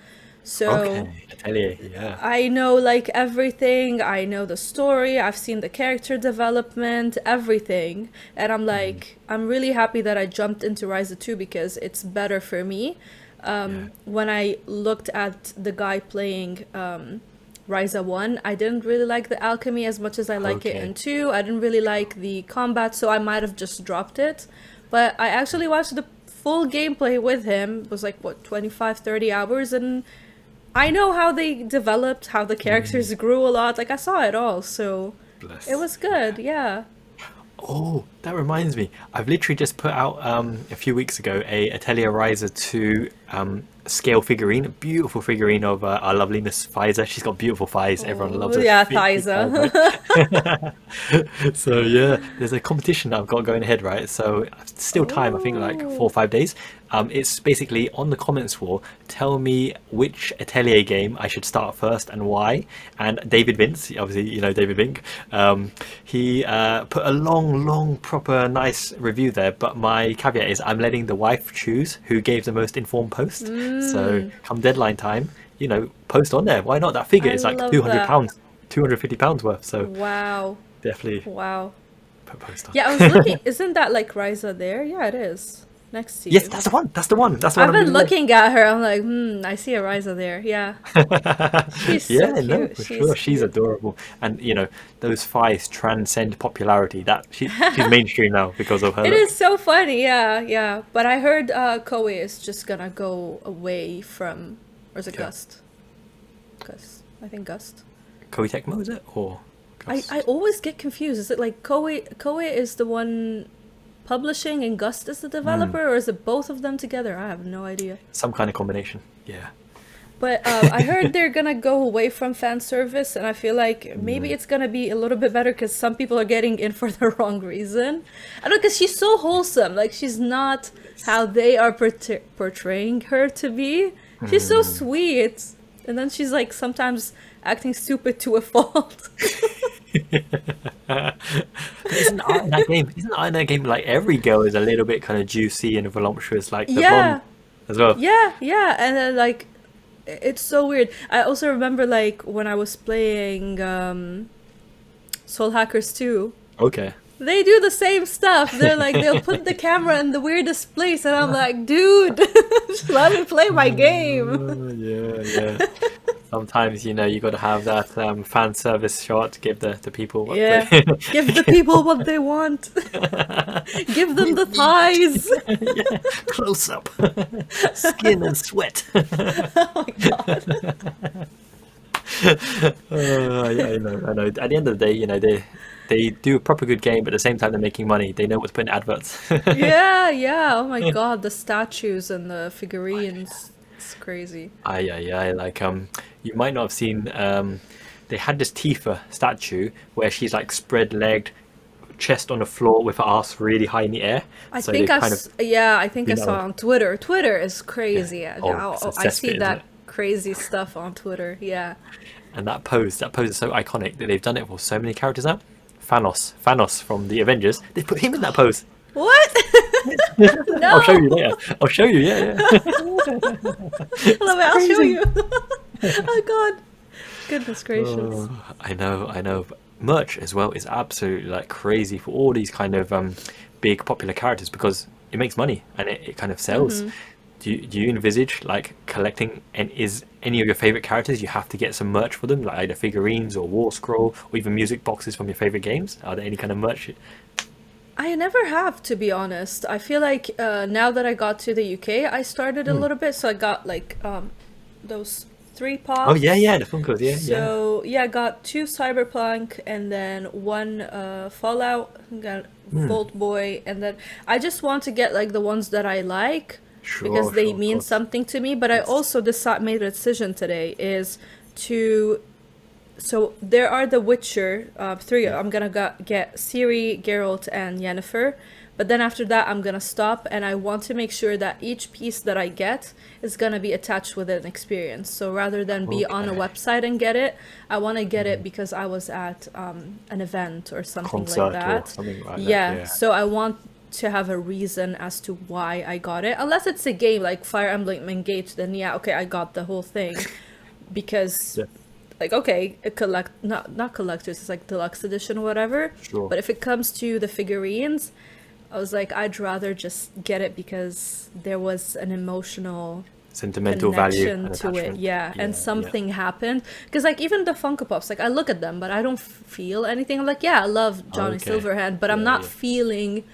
So Okay, I tell you, yeah. I know like everything. I know the story. I've seen the character development, everything. And I'm like, I'm really happy that I jumped into Ryza 2 because it's better for me. Yeah. When I looked at the guy playing Ryza 1, I didn't really like the alchemy as much as I like it in Okay. 2. I didn't really like the combat, so I might have just dropped it. But I actually watched the full gameplay with him. It was like, what, 25, 30 hours? And I know how they developed, how the characters grew a lot. Like, I saw it all, so it Bless. was good, yeah. Oh, that reminds me. I've literally just put out a few weeks ago a Atelier Riser 2 scale figurine, a beautiful figurine of our lovely Miss Pfizer. She's got beautiful thighs. Everyone Oh, loves her yeah, big thighs, Thyza. right? So yeah, there's a competition that I've got going ahead, right? So still time, I think like 4 or 5 days. It's basically on the comments wall. Tell me which Atelier game I should start first and why. And David Vince, obviously you know David Vink, he put a long, proper, nice review there. But my caveat is I'm letting the wife choose who gave the most informed post. So come deadline time, post on there. Why not? That figure I is like love that. £200, £250 worth. So Wow. definitely Wow. put post on. Yeah, I was looking. Isn't that like Ryza there? Yeah, it is. Next to Yes, you. that's the one. That's the one. That's the one I've I'm been really like. looking at her. I'm like, I see a Ryza there. Yeah. She's so Yeah, no, cute. for She's sure. She's cute. adorable. And those thighs transcend popularity. She's mainstream now because of her It look. is so funny. Yeah, yeah. But I heard Koei is just gonna go away from, or is it Yeah. Gust? Gust. I think Gust. Koei Tecmo, is it? Or I Gust? always get confused. Is it like Koei? Koei is the one publishing and Gust is the developer, or is it both of them together? I have no idea. Some kind of combination. Yeah. But I heard they're gonna go away from fan service, and I feel like maybe it's gonna be a little bit better because some people are getting in for the wrong reason. I don't know, because she's so wholesome. Like, she's not how they are portraying her to be. She's so sweet, and then she's like sometimes acting stupid to a fault. But isn't art in that game? Isn't art in that game like every girl is a little bit kind of juicy and voluptuous? Like the Yeah, blonde, as well. Yeah, and then like it's so weird. I also remember like when I was playing Soul Hackers 2. Okay. They do the same stuff. They're like they'll put the camera in the weirdest place, and I'm like, dude, just let me play my game. Yeah. Sometimes, you know, you got to have that fan service shot to give the people what Yeah, they... give the people what they want. Give them the thighs. Yeah, close up, skin and sweat. Oh my god. Yeah, I know. At the end of the day, you know, they do a proper good game, but at the same time they're making money. They know what to put in adverts. Yeah. Oh my god, the statues and the figurines. It's crazy. Like you might not have seen they had this Tifa statue where she's like spread legged, chest on the floor with her ass really high in the air. I So think they I kind s- yeah, I think I you know, saw on Twitter. Twitter is crazy. yeah. It's a I see cesspit, isn't that it? crazy stuff on Twitter. Yeah. And that pose is so iconic that they've done it for so many characters now. Thanos from the Avengers, they put him in that pose. What? I'll show you No. later. I'll show you, yeah. Love it. I'll show you. Oh god. Goodness gracious. I know. But merch as well is absolutely like crazy for all these kind of big popular characters because it makes money and it kind of sells. Do you envisage like collecting, and is any of your favorite characters you have to get some merch for them, like either figurines or war scroll or even music boxes from your favorite games? Are there any kind of merch? I never have, to be honest. I feel like now that I got to the UK, I started a little bit. So I got like those 3 pops. Oh yeah, the Funkos, yeah. So yeah, I got 2 Cyberpunk and then 1 Fallout, got Vault Boy, and then I just want to get like the ones that I like because they Of mean course. something to me. But I also made a decision today is to. So there are the Witcher 3. I'm gonna get Ciri, Geralt, and Yennefer. But then after that, I'm gonna stop, and I want to make sure that each piece that I get is gonna be attached with an experience. So rather than be on a Okay. website and get it, I want to get it because I was at an event or something Concert like or that. something like that, Yeah. yeah. So I want to have a reason as to why I got it. Unless it's a game like Fire Emblem Engage, then yeah, okay, I got the whole thing because. Yeah. Like okay, a not collectors, it's like deluxe edition or whatever. Sure. But if it comes to the figurines, I was like, I'd rather just get it because there was an emotional Sentimental value connection and to it, attachment. yeah, and Yeah. something happened. Because like even the Funko Pops, like I look at them, but I don't feel anything. I'm like, yeah, I love Johnny Okay. Silverhand, but I'm Yeah, not yeah. feeling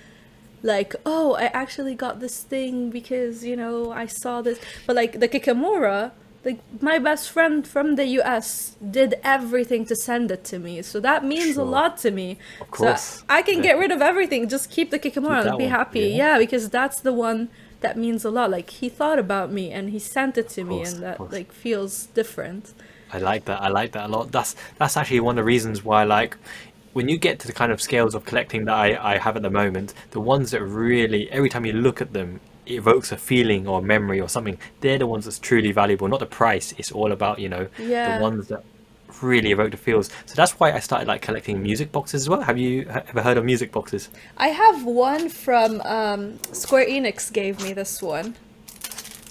like, oh, I actually got this thing because I saw this. But like the Kikamura, like my best friend from the US did everything to send it to me, so that means a Sure. lot to me. Of So course. I can Yeah. get rid of everything, just keep the Kikamura that and be one, happy. yeah. Yeah, because that's the one that means a lot. Like he thought about me and he sent it to me, course, and of that course. like feels different. I like that. I like that a lot. That's actually one of the reasons why, like, when you get to the kind of scales of collecting that I have at the moment, the ones that really, every time you look at them, it evokes a feeling or memory or something. They're the ones that's truly valuable, not the price. It's all about, Yeah. the ones that really evoke the feels. So that's why I started like collecting music boxes as well. Have you ever heard of music boxes? I have one from Square Enix gave me this one.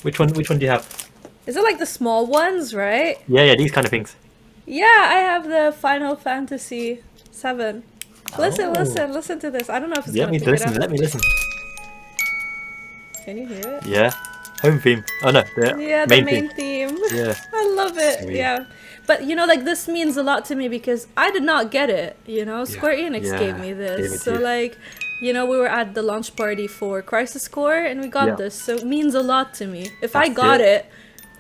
Which one do you have? Is it like the small ones, right? Yeah, these kind of things. Yeah, I have the Final Fantasy 7. Listen, Oh. listen to this. I don't know if it's Let gonna me pick it listen. up. Let me listen. Can you hear it? Yeah. Home theme. Oh no, the Yeah, the main main theme. theme. Yeah. I love it. Sweet. Yeah. But like this means a lot to me because I did not get it, Square Enix Yeah, gave me gave this. it to So you. like, we were at the launch party for Crisis Core and we got Yeah. this. So it means a lot to me. If I That's got it. it,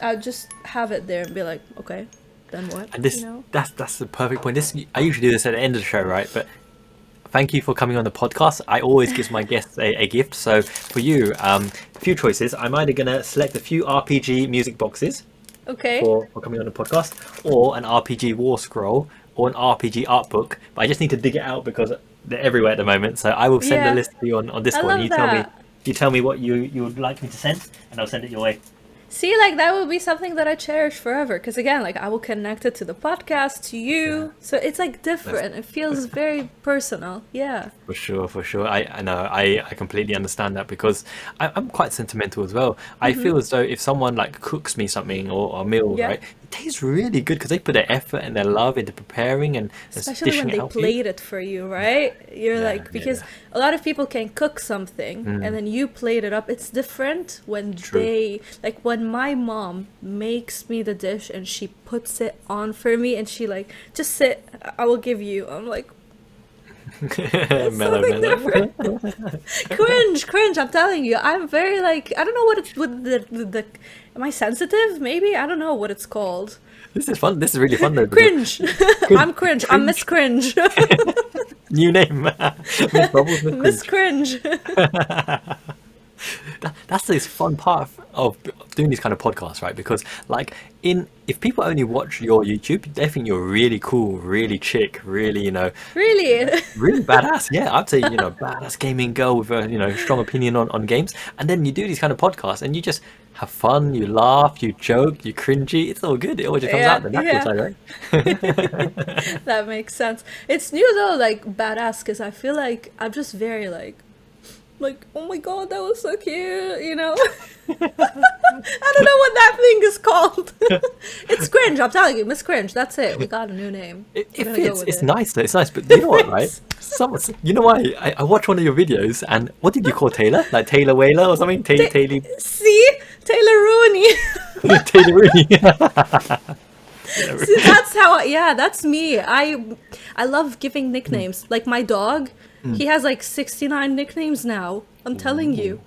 I'd just have it there and be like, okay, then what? And this that's the perfect point. I usually do this at the end of the show, right? But thank you for coming on the podcast. I always give my guests a gift. So for you, a few choices. I'm either gonna select a few RPG music boxes Okay. for coming on the podcast, or an RPG war scroll, or an RPG art book. But I just need to dig it out because they're everywhere at the moment. So I will send Yeah. the list to you on I Discord. love You that. tell me what you would like me to send, and I'll send it your way. See, like that would be something that I cherish forever. Because again, like I will connect it to the podcast, to you. So it's like different. It feels very personal. Yeah. For sure, for sure. I know, I completely understand that because I'm quite sentimental as well. I feel as though if someone like cooks me something or a meal, Yeah. right, it tastes really good because they put their effort and their love into preparing and Especially when dishing it they out for you. plate it for you, right? You're Yeah, like, because yeah. a lot of people can cook something and then you plate it up. It's different when True. they, like when my mom makes me the dish and she puts it on for me and she like, just sit, I will give you. I'm like, Mellow, something mellow. different. Cringe. I'm telling you, I'm very like, I don't know what it's with the am I sensitive? Maybe I don't know what it's called. This is fun. This is really fun though. because- Cringe. I'm cringe. I'm Miss Cringe. New name. Miss Bubbles, Miss Miss Cringe. That's this fun part of doing these kind of podcasts, right? Because like if people only watch your YouTube, they think you're really cool, really chick, really, Really? really badass. Yeah, I'd say, badass gaming girl with a, strong opinion on games. And then you do these kind of podcasts and you just have fun, you laugh, you joke, you cringy. It's all good. It all just comes out the natural side, right? That makes sense. It's new though, like badass, because I feel like I'm just very like, oh my god, that was so cute, I don't know what that thing is called. It's Cringe, I'm telling you, Miss Cringe, that's it. We got a new name. It We're gonna go fits. with It's it. nice though. It's nice. But you know what, right? You know why? I watched one of your videos and what did you call Taylor? Like Taylor Whaler or something? Taylor See? TaylorRooney. TaylorRooney. See, that's that's me. I love giving nicknames. Like my dog, he has like 69 nicknames now. I'm telling you.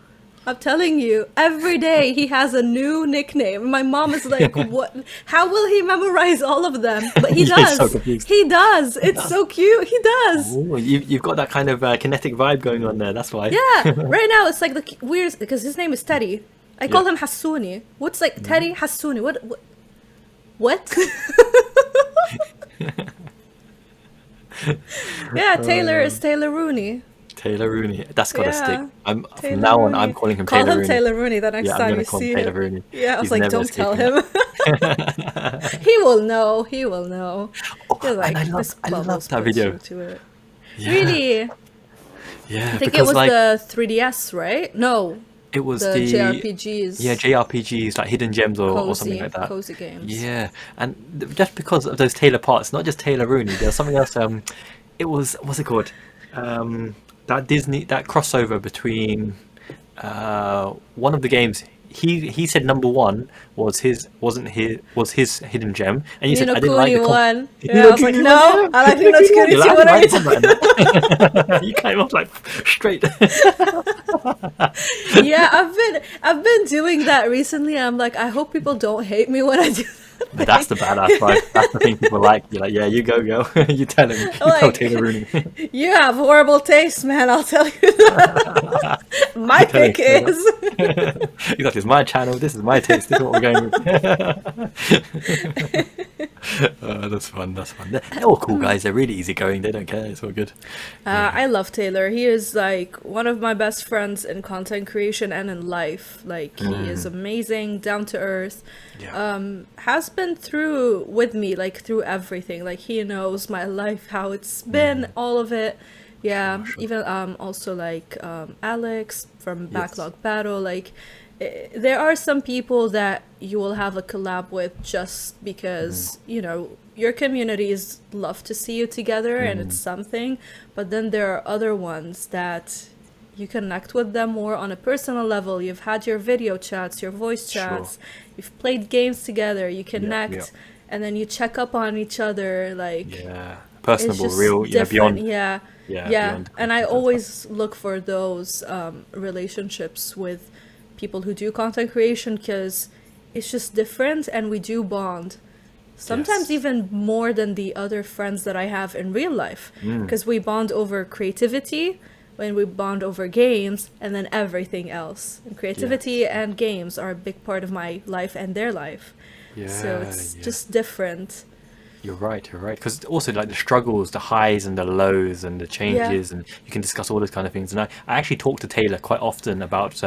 Every day he has a new nickname. My mom is like, "What? How will he memorize all of them?" But he He's does. so confused. He does. It's so cute. He does. Ooh, you've got that kind of kinetic vibe going on there. That's why. Yeah. Right now it's like the weird because his name is Teddy. I call Yeah. him Hassouni. What's like Teddy Hassouni? What? Yeah, Taylor is TaylorRooney. TaylorRooney. That's gotta stick. Yeah. From now on, I'm calling him Call Taylor him Rooney. TaylorRooney the next Yeah, I'm time gonna you call see him Taylor him. Rooney. Yeah, I was He's like, never don't tell escaping him. He will know. You're like, and this I love Bubbles that puts video. you to it. Yeah. Really? Yeah, I think it because was like the 3DS, right? No, it was the the JRPGs. yeah JRPGs like hidden gems or something like that. Cozy games. Yeah, and just because of those Taylor parts, not just Taylor Rooney, there's something else. It was what's it called? That crossover between one of the games. He said number one was his hidden gem, and you said Ni no I didn't like Kuni the one. Ni Yeah, no I was like, Kuni no, one, I like Ni Ni no no Kuni one. Kuni You're like, one. I didn't like that. You came off like straight. Yeah, I've been doing that recently. I'm like, I hope people don't hate me when I do that. But that's the badass vibe. That's the thing people like. You're like, yeah, you go, girl. You tell him. You tell Like- Taylor Rooney. You have horrible taste, man. I'll tell you that. My Tell him pick straight up. is. Exactly, it's my channel. This is my taste. This is what we're going with. That's fun. They're all cool guys. They're really easygoing. They don't care. It's all good. I love Taylor. He is like one of my best friends in content creation and in life. Like he is amazing, down to earth. Yeah. Has been through with me, like through everything. Like he knows my life, how it's been, all of it. Yeah. Sure. Even also like Alex from Yes. Backlog Battle. Like there are some people that you will have a collab with just because your communities love to see you together and it's something, but then there are other ones that you connect with them more on a personal level. You've had your video chats, your voice Sure. chats, you've played games together, you connect, yeah. and then you check up on each other. Like Yeah. it's Personable, just real. different. Beyond. Yeah. Beyond And I content, always look for those relationships with people who do content creation because it's just different and we do bond. Sometimes Yes. even more than the other friends that I have in real life because we bond over creativity, when we bond over games, and then everything else. And creativity and games are a big part of my life and their life. Yeah. So it's yeah. just different. You're right. You're right. Because also like the struggles, the highs and the lows and the Yeah. changes, and you can discuss all those kind of things. And I actually talk to Taylor quite often about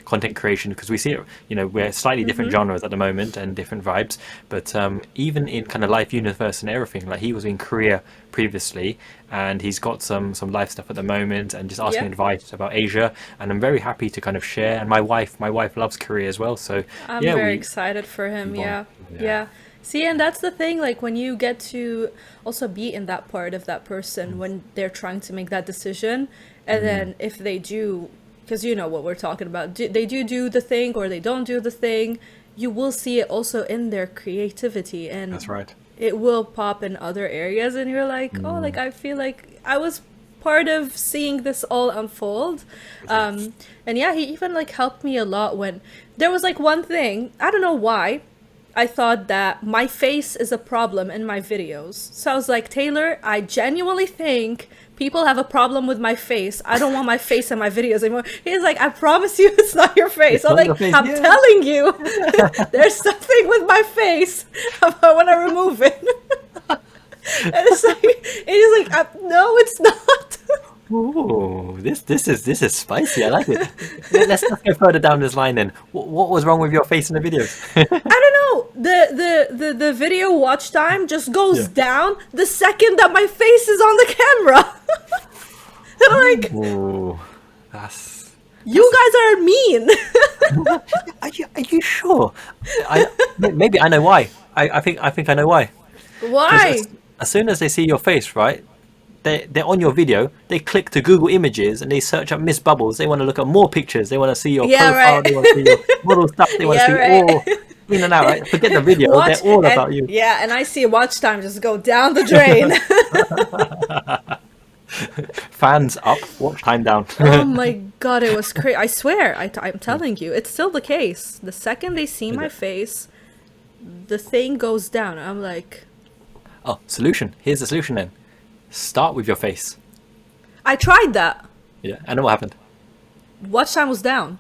content creation because we see it. You know, we're slightly different Mm-hmm. genres at the moment and different vibes. But even in kind of life universe and everything, like he was in Korea previously, and he's got some life stuff at the moment, and just asking Yeah. advice about Asia. And I'm very happy to kind of share. And my wife loves Korea as well. So I'm yeah, very we excited for him. bond. Yeah. Yeah. Yeah. See, and that's the thing, like when you get to also be in that part of that person when they're trying to make that decision, and Mm, then if they do, because you know what we're talking about, they do the thing or they don't do the thing, you will see it also in their creativity that's and right. it will pop in other areas, and you're like, oh, like Mm, I feel like I was part of seeing this all unfold. yes. And yeah, he even like helped me a lot when there was like one thing, I don't know why, I thought that my face is a problem in my videos. So I was like, Taylor, I genuinely think people have a problem with my face. I don't want my face in my videos anymore. He's like, I promise you it's not your face. It's I'm not your like, face. I'm Yeah. telling you, there's something with my face. I want to remove it. And it's like, and he's like, no, it's not. Ooh, this is spicy. I like it. Let's go further down this line then. What was wrong with your face in the videos? I don't know. The video watch time just goes Yeah. down the second that my face is on the camera. And I'm like, Ooh, that's. you guys are mean. Are you sure? Maybe I know why. I think I know why. Because Why? as soon as they see your face, right? They're on your video. They click to Google Images and they search up Miss Bubbles. They want to look at more pictures. They want to see your Yeah, profile. right. They want to see your model stuff. They want to Yeah, see right. all in and out. Right? Forget the video. Watch They're all and about you. yeah, and I see watch time just go down the drain. Fans up, watch time down. Oh my god, it was crazy. I swear, I'm telling you, it's still the case. The second they see Is my it? face, the thing goes down. I'm like, Oh, solution. Here's the solution then. Start with your face. I tried that. Yeah. And then what happened? Watch time was down.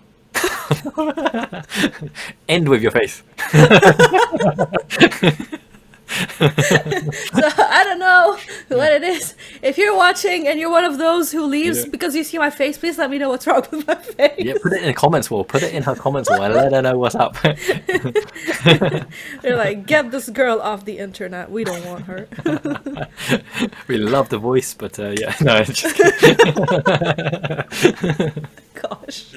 End with your face. So I don't know what it is. If you're watching and you're one of those who leaves Yeah. because you see my face, please let me know what's wrong with my face. Yeah, put it in the comments wall. Put it in her comments wall and let her know what's up. They're like, get this girl off the internet. We don't want her. We love the voice, but yeah, no, just kidding. Gosh.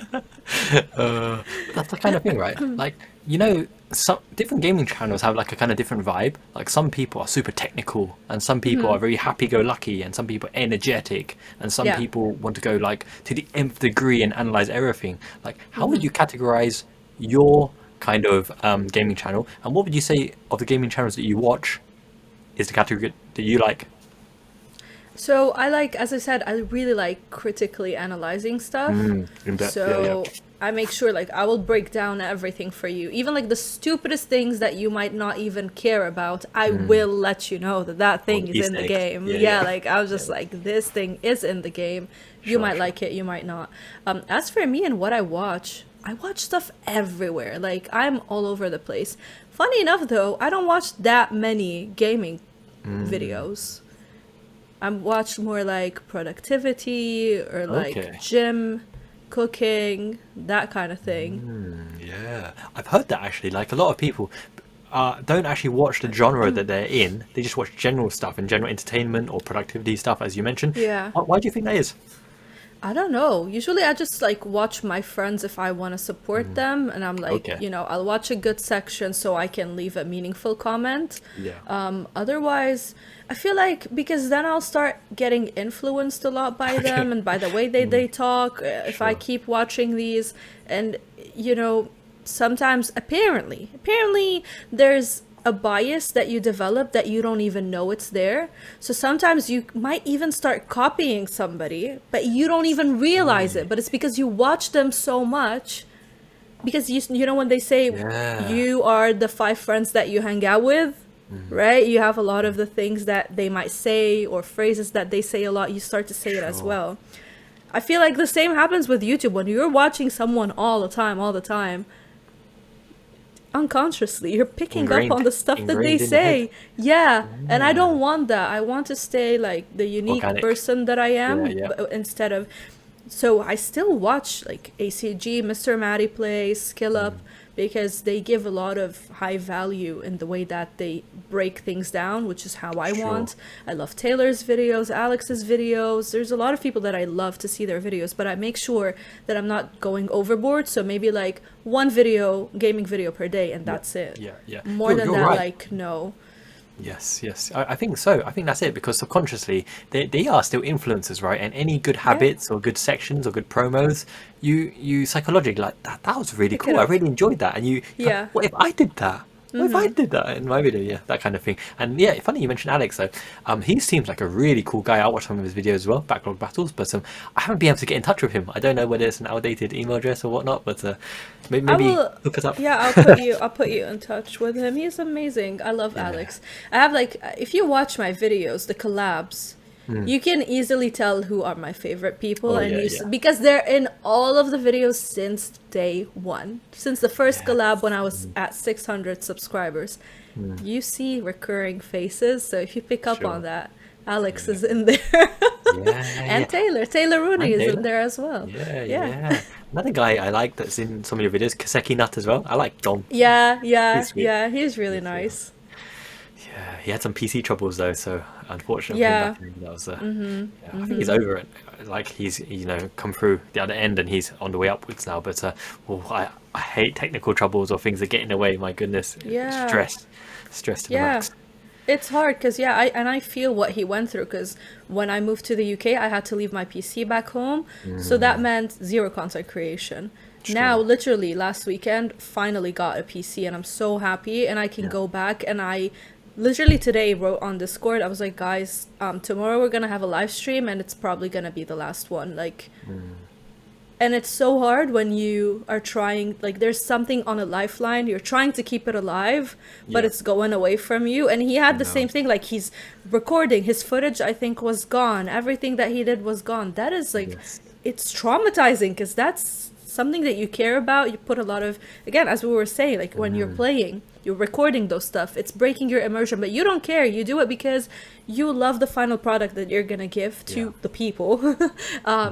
That's the kind of thing, right? Like, you know, some different gaming channels have like a kind of different vibe. Like some people are super technical, and some people are very happy-go-lucky, and some people are energetic, and some Yeah. people want to go like to the nth degree and analyze everything. Like, how would you categorize your kind of gaming channel, and what would you say of the gaming channels that you watch is the category that you like? So I like, as I said, I really like critically analyzing stuff. In depth, So yeah. I make sure like I will break down everything for you. Even like the stupidest things that you might not even care about, I will let you know that that thing is in Easter the eggs. game. Yeah, Yeah, yeah. like I was just like, this thing is in the game. You Sure, might sure. like it, you might not. As for me and what I watch stuff everywhere. Like I'm all over the place. Funny enough though, I don't watch that many gaming videos. I watch more like productivity or like Okay. gym, cooking, that kind of thing. Yeah, I've heard that actually. Like a lot of people don't actually watch the genre that they're in. They just watch general stuff and general entertainment or productivity stuff, as you mentioned. Yeah. Why do you think that is? I don't know. Usually I just like watch my friends if I want to support them, and I'm like, Okay. you know, I'll watch a good section so I can leave a meaningful comment. Yeah. Otherwise, I feel like because then I'll start getting influenced a lot by them and by the way they talk. If I Sure. keep watching these, and you know, sometimes apparently there's a bias that you develop that you don't even know it's there. So sometimes you might even start copying somebody, but you don't even realize it. But it's because you watch them so much. Because you know when they say Yeah. you are the 5 friends that you hang out with, right? You have a lot of the things that they might say or phrases that they say a lot. You start to say it as Sure. well. I feel like the same happens with YouTube. When you're watching someone all the time, unconsciously. You're picking up Ingrained, on the stuff that they ingrained in your head. say. Yeah, and I Yeah. don't want that. I want to stay like the unique Organic. person that I Yeah, am yeah. instead of. So I still watch like ACG, Mr. Matty Play, Skill Up, because they give a lot of high value in the way that they break things down, which is how I Sure. want. I love Taylor's videos, Alex's videos. There's a lot of people that I love to see their videos, but I make sure that I'm not going overboard. So maybe like one video, gaming video per day, and that's it. Yeah, yeah. More than You're that, right. like, no. Yes, yes. I think so. I think that's it, because subconsciously they are still influencers, right? And any good habits or good sections or good promos, you psychologically like that was really Pick cool. it I up. really enjoyed that. And you Yeah. what if I did that? What if I did that in my video? Yeah, that kind of thing. And yeah, funny you mentioned Alex though. He seems like a really cool guy. I watch some of his videos as well, Backlog Battles, but I haven't been able to get in touch with him. I don't know whether it's an outdated email address or whatnot, but maybe I will, hook us up. yeah, I'll put you in touch with him. He's amazing. I love Alex. I have like, if you watch my videos, the collabs, you can easily tell who are my favorite people, Oh, and yeah, yeah. because they're in all of the videos since day one, since the first collab when I was at 600 subscribers. You see recurring faces, so if you pick up Sure. on that, Alex is in there, and TaylorRooney is Taylor. in there as well. Yeah. Another guy I like that's in some of your videos, Kaseki Nut as well. I like Dom. Yeah, He's sweet. he's really nice. Yeah, he had some PC troubles though, so unfortunately, Yeah. that was. I think he's over it. Like he's come through the other end and he's on the way upwards now. But I hate technical troubles or things that get in the way. My goodness, Yeah. stress to the Yeah. max. It's hard because I feel what he went through, because when I moved to the UK, I had to leave my PC back home, so that meant zero content creation. Now, literally last weekend, finally got a PC, and I'm so happy, and I can go back. And I literally today wrote on Discord, I was like, guys, tomorrow we're gonna have a live stream, and it's probably gonna be the last one. Like, and it's so hard when you are trying, like, there's something on a lifeline, you're trying to keep it alive, but Yeah. it's going away from you. And he had the same thing, like, he's recording, his footage, I think, was gone. Everything that he did was gone. That is, like, Yes. it's traumatizing, because that's something that you care about. You put a lot of, again, as we were saying, like, when you're playing, you're recording those stuff, it's breaking your immersion, but you don't care. You do it because you love the final product that you're gonna give to the people.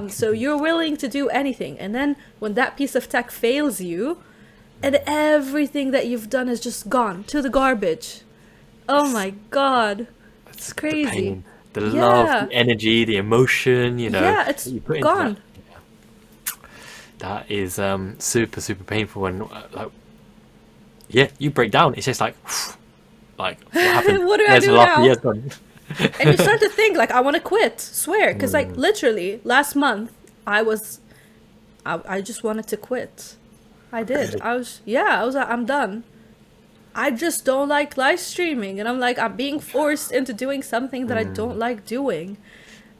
So you're willing to do anything, and then when that piece of tech fails you, and everything that you've done is just gone to the garbage, oh my god, it's The crazy. pain, the love, Yeah. the energy, the emotion. Yeah, it's that you put into gone. That is super painful, and you break down. It's just like what happened? What do I Where's do the last now? year's gone? And you start to think, like, I want to quit, swear, because like literally last month I just wanted to quit. I did. I was like, I'm done. I just don't like live streaming, and I'm like, I'm being forced into doing something that I don't like doing.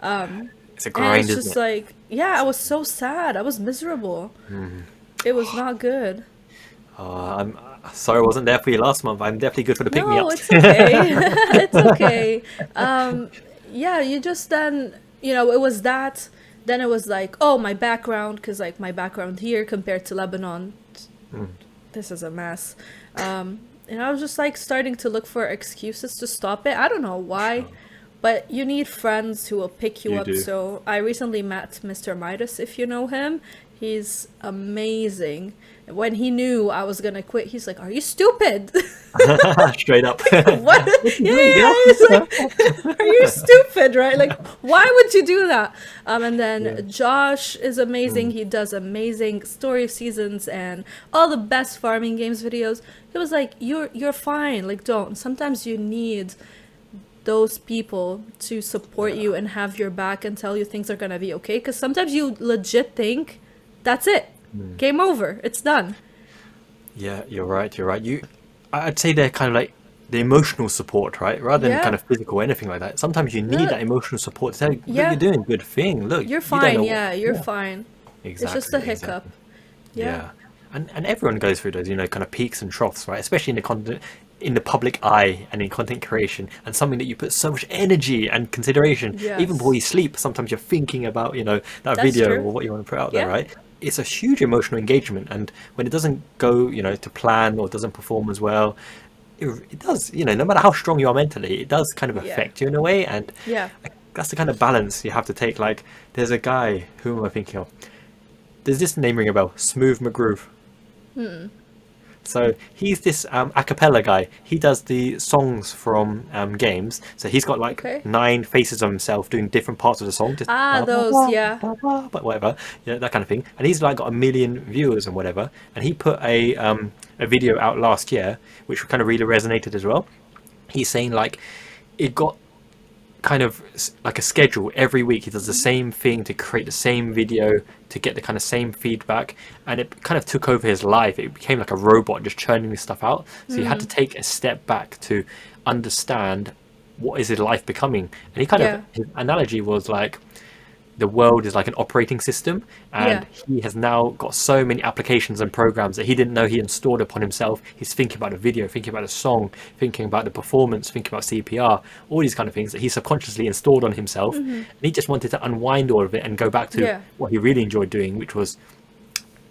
It's a And grind, it's just isn't it? like, I was so sad. I was miserable. It was not good. I'm sorry I wasn't there for you last month. I'm definitely good for the pick me No, ups. it's okay. It's okay. You just then, it was that. Then it was like, oh, my background, because like my background here compared to Lebanon, this is a mess. And I was just like starting to look for excuses to stop it. I don't know why, but you need friends who will pick you You up. do. So I recently met Mr. Midas, if you know him. He's amazing. When he knew I was gonna quit, he's like, "Are you stupid?" Straight up. What? He's like, "Are you stupid?" Right? Like, why would you do that? And then Josh is amazing. He does amazing story of seasons and all the best farming games videos. He was like, "You're fine. Like, don't." Sometimes you need those people to support you and have your back and tell you things are gonna be okay. Because sometimes you legit think that's it. Game over. It's done. Yeah, you're right. I'd say they're kind of like the emotional support, right? Rather than Yeah. kind of physical or anything like that. Sometimes you need Look. that emotional support to tell you, look, Yeah. you're doing a good thing. Look, You're you don't fine. know Yeah, what- you're fine. Exactly. It's just a hiccup. exactly. Yeah. And everyone goes through those, kind of peaks and troughs, right? Especially in the content, in the public eye and in content creation, and something that you put so much energy and consideration. Yes. Even before you sleep, sometimes you're thinking about, that That's video true. or what you want to put out there, Yeah. right? it's a huge emotional engagement, and when it doesn't go, to plan, or doesn't perform as well, it does, no matter how strong you are mentally, it does kind of affect you in a way. And Yeah. that's the kind of balance you have to take. Like, there's a guy, who am I thinking of? There's this name ring a bell, Smooth McGroove. So he's this a cappella guy. He does the songs from games. So he's got like 9 faces of himself doing different parts of the song. Just Those, yeah. but whatever, that kind of thing. And he's like got 1 million viewers and whatever. And he put a video out last year, which kind of really resonated as well. He's saying like it got kind of like a schedule every week. He does the same thing to create the same video to get the kind of same feedback, and it kind of took over his life. It became like a robot just churning this stuff out. So he had to take a step back to understand what is his life becoming. And he kind of, his analogy was like the world is like an operating system, and he has now got so many applications and programs that he didn't know he installed upon himself. He's thinking about a video, thinking about a song, thinking about the performance, thinking about CPR, all these kind of things that he subconsciously installed on himself. And he just wanted to unwind all of it and go back to what he really enjoyed doing, which was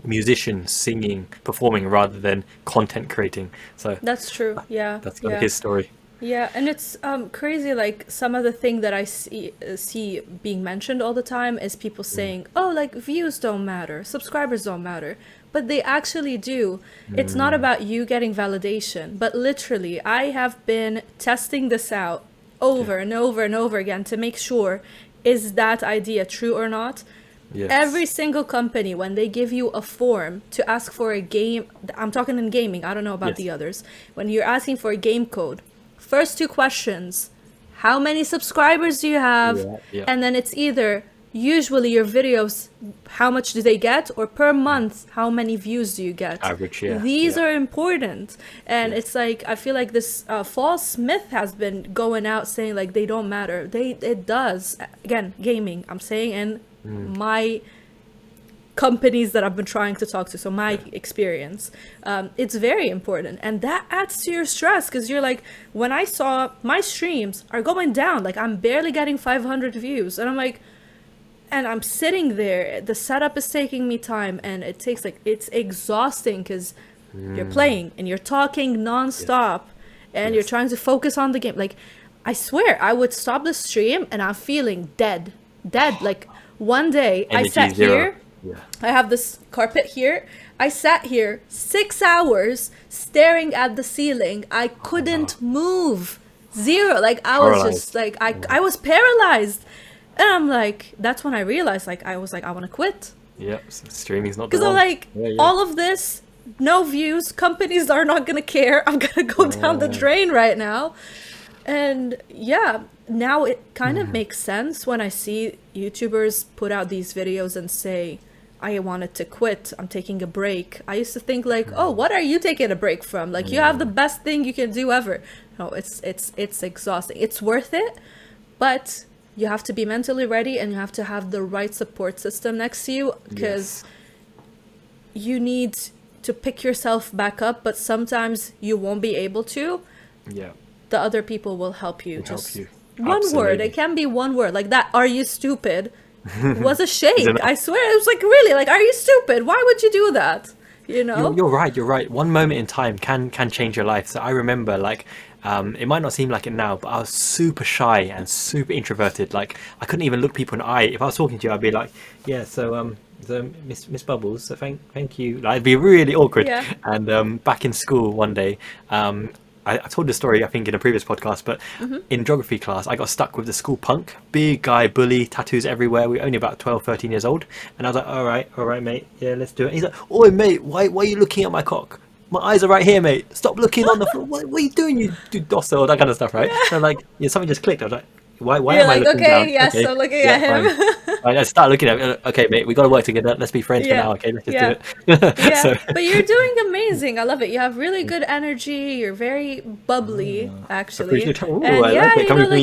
musician, singing, performing, rather than content creating. So that's true. That's kind of his story. Yeah, and it's crazy. Like, some of the thing that I see being mentioned all the time is people saying, "Oh, like views don't matter, subscribers don't matter," but they actually do. It's not about you getting validation, but literally, I have been testing this out over and over and over again to make sure, is that idea true or not? Yes. Every single company, when they give you a form to ask for a game, I'm talking in gaming, I don't know about the others, when you're asking for a game code, first 2 questions, how many subscribers do you have? And then it's either, usually your videos, how much do they get? Or per month, how many views do you get? Average, These are important. And it's like, I feel like this false myth has been going out saying like they don't matter. It does. Again, gaming, I'm saying, and my companies that I've been trying to talk to, so my experience, it's very important, and that adds to your stress, because you're like, when I saw my streams are going down, like I'm barely getting 500 views, and I'm like, and I'm sitting there, the setup is taking me time, and it takes like, it's exhausting, because you're playing and you're talking nonstop, and you're trying to focus on the game. Like, I swear I would stop the stream and I'm feeling dead. Like, one day I sat here, I have this carpet here. I sat here 6 hours staring at the ceiling. I couldn't move. 0. Like, I was just like, I was paralyzed. And I'm like, that's when I realized, like, I was like, I want to quit. So streaming's not the because I'm like, all of this, no views, companies are not going to care. I'm going to go down the drain right now. And now it kind of makes sense when I see YouTubers put out these videos and say, I wanted to quit, I'm taking a break. I used to think like, oh, what are you taking a break from? Like, you have the best thing you can do ever. No, it's exhausting. It's worth it, but you have to be mentally ready, and you have to have the right support system next to you, because you need to pick yourself back up, but sometimes you won't be able to. The other people will help you. One word. It can be one word. Like that, are you stupid? Was a shake. I swear, it was like, really, like, are you stupid? Why would you do that? You know? You're right. One moment in time can change your life. So I remember, like, it might not seem like it now, but I was super shy and super introverted. Like, I couldn't even look people in the eye. If I was talking to you, I'd be like, so Miss Bubbles, so thank you. Like, it'd be really awkward. And back in school one day, I told the story, I think, in a previous podcast, but in geography class, I got stuck with the school punk, big guy, bully, tattoos everywhere. We were only about 12, 13 years old. And I was like, all right, mate. Yeah, let's do it. And he's like, oi, mate, why are you looking at my cock? My eyes are right here, mate. Stop looking on the floor. What are you doing, you dosser, all that kind of stuff, right? So like, something just clicked. I was like, why am I looking down? Okay, I'm looking at him. I start looking at him. Okay, mate, we got to work together. Let's be friends for now. Okay, let's just do it. But you're doing amazing. I love it. You have really good energy. You're very bubbly, actually. And you know like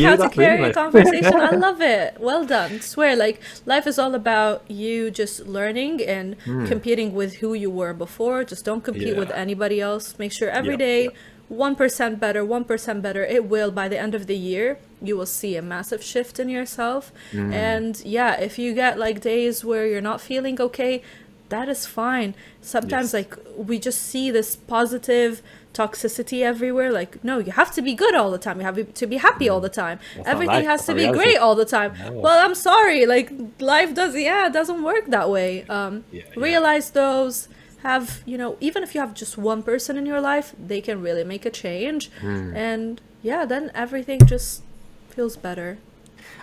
how to carry a conversation. I love it. Well done. I swear, like, life is all about you just learning and competing with who you were before. Just don't compete with anybody else. Make sure every day 1% better, 1% better. It will, by the end of the year, you will see a massive shift in yourself. And if you get like days where you're not feeling okay, that is fine. Sometimes Yes. like we just see this positive toxicity everywhere. Like, no, you have to be good all the time. You have to be happy all the time. That's not Everything life. has That's to not be reality. great all the time. No. Well, I'm sorry. Like, life doesn't work that way. Yeah. Realize those. Have, even if you have just one person in your life, they can really make a change. And yeah, then everything just feels better.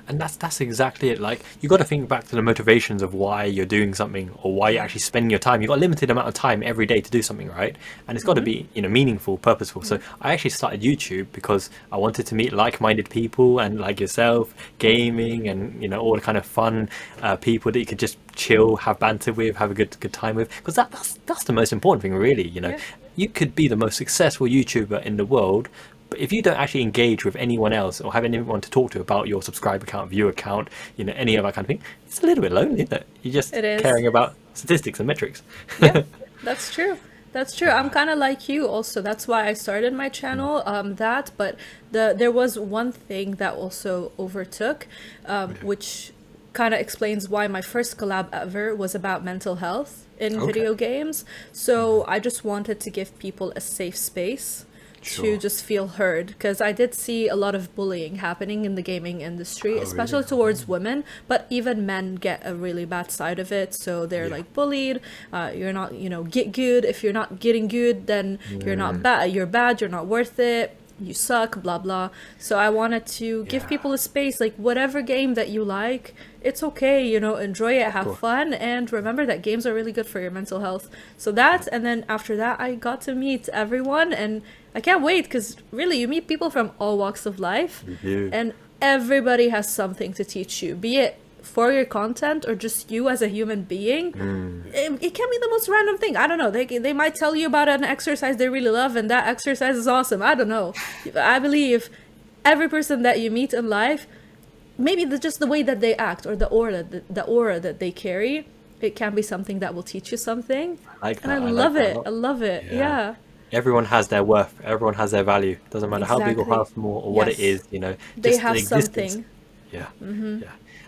And that's exactly it. Like, you got to think back to the motivations of why you're doing something, or why you're actually spending your time. You've got a limited amount of time every day to do something, right? And it's got to be, meaningful, purposeful. So I actually started YouTube because I wanted to meet like-minded people, and like yourself, gaming, and all the kind of fun people that you could just chill, have banter with, have a good time with. Because that's the most important thing, really. Yeah. You could be the most successful YouTuber in the world, but if you don't actually engage with anyone else or have anyone to talk to about your subscriber count, viewer count, any other kind of thing, it's a little bit lonely, isn't it? You're just It is. caring about statistics and metrics. Yeah, that's true. That's true. I'm kind of like you also. That's why I started my channel. But there was one thing that also overtook, which kind of explains why my first collab ever was about mental health in video games. So I just wanted to give people a safe space to just feel heard, because I did see a lot of bullying happening in the gaming industry, especially towards women, but even men get a really bad side of it. So they're like bullied. You're not, get good. If you're not getting good, then you're not bad. You're bad. You're not worth it. You suck, blah blah. So I wanted to give people a space, like whatever game that you like, it's okay, enjoy it, have fun, and remember that games are really good for your mental health. So that, and then after that I got to meet everyone, and I can't wait, because really you meet people from all walks of life, and everybody has something to teach you, be it for your content or just you as a human being. It can be the most random thing. I don't know. They might tell you about an exercise they really love, and that exercise is awesome. I don't know. I believe every person that you meet in life, maybe just the way that they act, or the aura that they carry, it can be something that will teach you something. I like that. And I like love that a it. lot. I love it. Yeah. Everyone has their worth. Everyone has their value. Doesn't matter how big or how small or what it is. They Just have the existence. something. Yeah.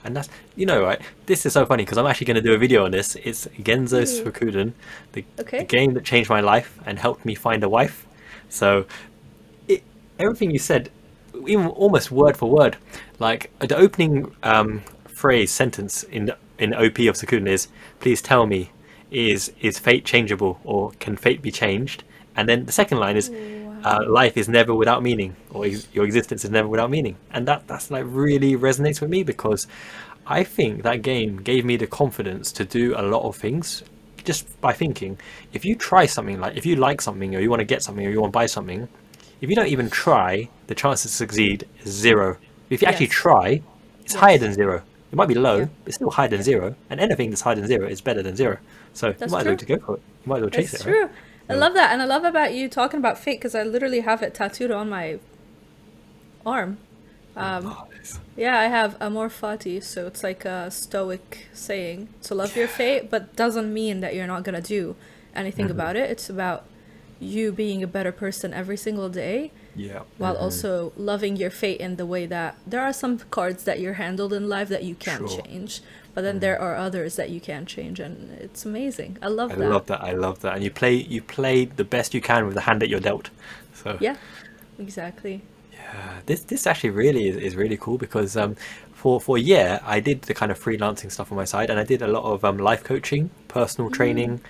And that's, right, this is so funny because I'm actually going to do a video on this. It's Genzo Suikoden, the game that changed my life and helped me find a wife. So everything you said, even almost word for word, like the opening sentence in OP of Suikoden is, please tell me, is fate changeable, or can fate be changed? And then the second line is, life is never without meaning, or your existence is never without meaning. And that's like really resonates with me, because I think that game gave me the confidence to do a lot of things just by thinking, if you try something, like if you like something, or you want to get something, or you want to buy something, if you don't even try, the chance to succeed is zero. If you actually try, it's higher than zero. It might be low, but it's still higher than zero. And anything that's higher than zero is better than zero. So you might as well go for it. You might as well chase it, True. Right? I love that. And I love about you talking about fate, because I literally have it tattooed on my arm. Yeah, I have amor fati, so it's like a stoic saying to love your fate, but doesn't mean that you're not gonna do anything about it. It's about you being a better person every single day, while also loving your fate in the way that there are some cards that you're handled in life that you can change, but then there are others that you can't change, and it's amazing. I love that. I love that. And you play the best you can with the hand that you're dealt. So yeah, exactly. This actually really is really cool, because for a year I did the kind of freelancing stuff on my side, and I did a lot of life coaching, personal training,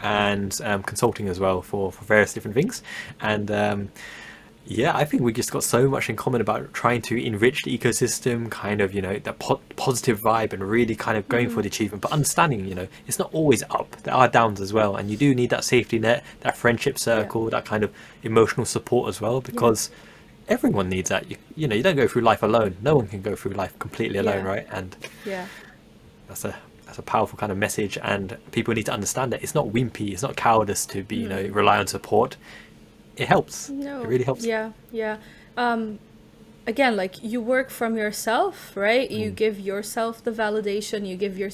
and consulting as well for various different things. And I think we just got so much in common about trying to enrich the ecosystem, kind of, that positive vibe, and really kind of going for the achievement, but understanding, it's not always up. There are downs as well, and you do need that safety net, that friendship circle, that kind of emotional support as well, because everyone needs that. You don't go through life alone. No one can go through life completely alone, right? And that's a powerful kind of message, and people need to understand that it's not wimpy, it's not cowardice to be rely on support. It helps. It really helps. Again, like, you work from yourself, right? You give yourself the validation,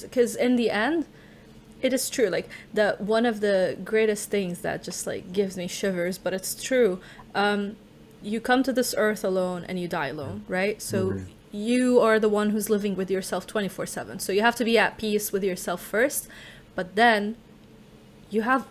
because in the end, it is true, like, one of the greatest things that just like gives me shivers, but it's true, you come to this earth alone and you die alone, right? So you are the one who's living with yourself 24/7. So you have to be at peace with yourself first, but then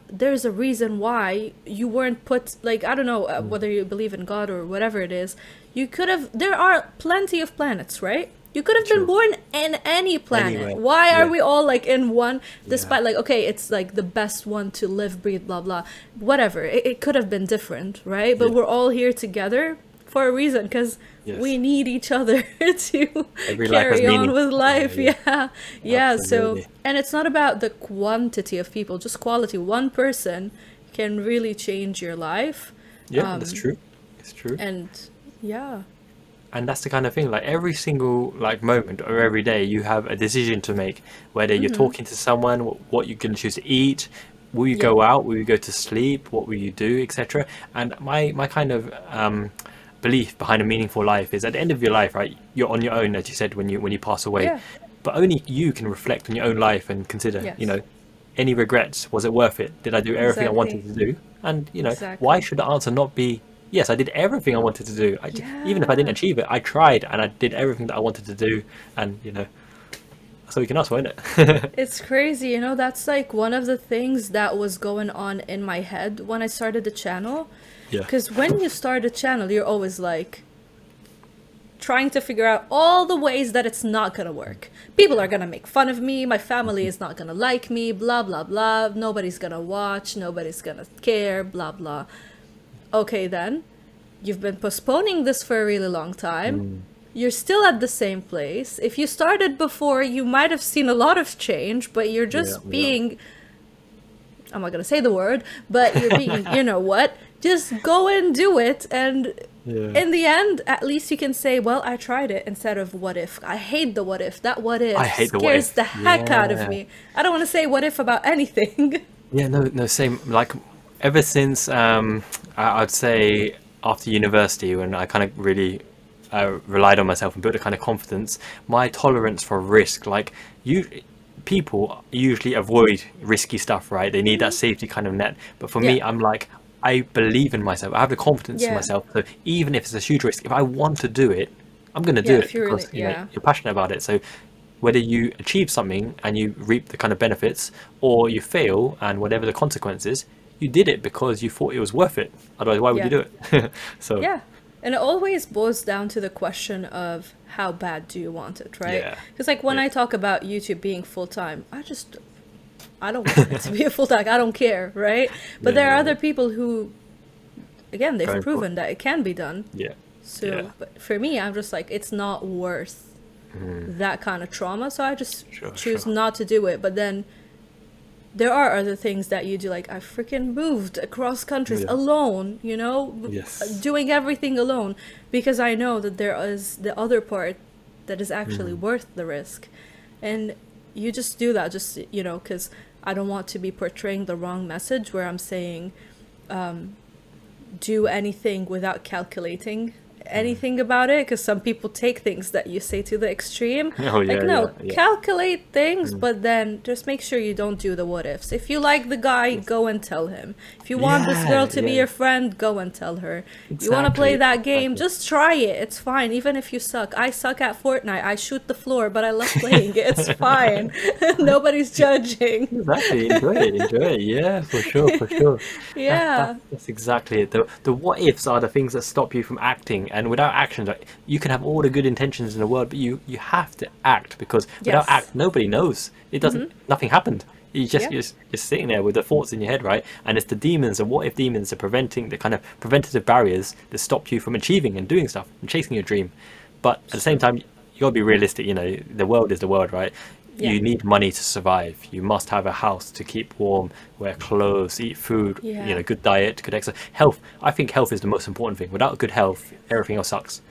there's a reason why you weren't put, like, I don't know, whether you believe in God or whatever it is. There are plenty of planets, right? You could have been born in any planet. Anyway, Why are we all like in one, despite like, okay, it's like the best one to live, breathe, blah, blah, whatever. It could have been different, right? But we're all here together for a reason, because we need each other to carry on with life. Yeah. So, and it's not about the quantity of people, just quality. One person can really change your life. Yeah, that's true. It's true. And yeah. And that's the kind of thing, like every single like moment or every day you have a decision to make, whether you're talking to someone, what you're going to choose to eat, will you go out, will you go to sleep, what will you do, etc. And my kind of belief behind a meaningful life is, at the end of your life, right, you're on your own, as you said, when you pass away, but only you can reflect on your own life and consider, you know, any regrets, was it worth it, did I do everything I wanted to do? And you know, why should the answer not be yes, I did everything I wanted to do. Even if I didn't achieve it, I tried and I did everything that I wanted to do. And, you know, that's all you can ask for, isn't it? It's crazy, you know, that's like one of the things that was going on in my head when I started the channel. Because when you start a channel, you're always like trying to figure out all the ways that it's not going to work. People are going to make fun of me. My family is not going to like me, blah, blah, blah. Nobody's going to watch. Nobody's going to care, blah, blah. Okay, then, you've been postponing this for a really long time. You're still at the same place. If you started before, you might have seen a lot of change, but you're just being, I'm not going to say the word, but you're being, you know what, just go and do it. And in the end, at least you can say, well, I tried it, instead of what if. I hate the what if. That what if scares the heck out of me. I don't want to say what if about anything. No, same. Like, ever since I'd say after university, when I kind of really relied on myself and built a kind of confidence, my tolerance for risk, like people usually avoid risky stuff, right? They need that safety kind of net. But for me, I'm like, I believe in myself. I have the confidence in myself. So even if it's a huge risk, if I want to do it, I'm going to do it because you know, you're passionate about it. So whether you achieve something and you reap the kind of benefits, or you fail and whatever the consequences, you did it because you thought it was worth it. Otherwise, why would you do it? So and it always boils down to the question of how bad do you want it, right? Because like when I talk about YouTube being full-time, I don't want it to be a full-time. I don't care, right? But there are other people who, again, they've proven that it can be done. So but for me, I'm just like, it's not worth that kind of trauma, so I just choose not to do it. But then there are other things that you do, like I freaking moved across countries alone, you know, doing everything alone, because I know that there is the other part that is actually worth the risk. And you just do that, just, you know, because I don't want to be portraying the wrong message where I'm saying do anything without calculating anything about it, because some people take things that you say to the extreme. Calculate things, but then just make sure you don't do the what ifs. If you like the guy, go and tell him. If you want this girl to be your friend, go and tell her. You want to play that game, just try it. It's fine, even if you suck. I suck at Fortnite. I shoot the floor, but I love playing it. It's fine. Nobody's judging. Exactly. Enjoy it. Yeah, for sure. That's exactly it. The what ifs are the things that stop you from acting. And without action, like, you can have all the good intentions in the world, but you have to act, because without act, nobody knows. It doesn't. Nothing happened. You're just sitting there with the thoughts in your head, right? And it's the demons and what if demons are preventing the kind of preventative barriers that stop you from achieving and doing stuff and chasing your dream. But at the same time, you gotta be realistic. You know, the world is the world, right? You need money to survive. You must have a house to keep warm, wear clothes, eat food, you know, good diet, good exercise. Health. I think health is the most important thing. Without good health, everything else sucks.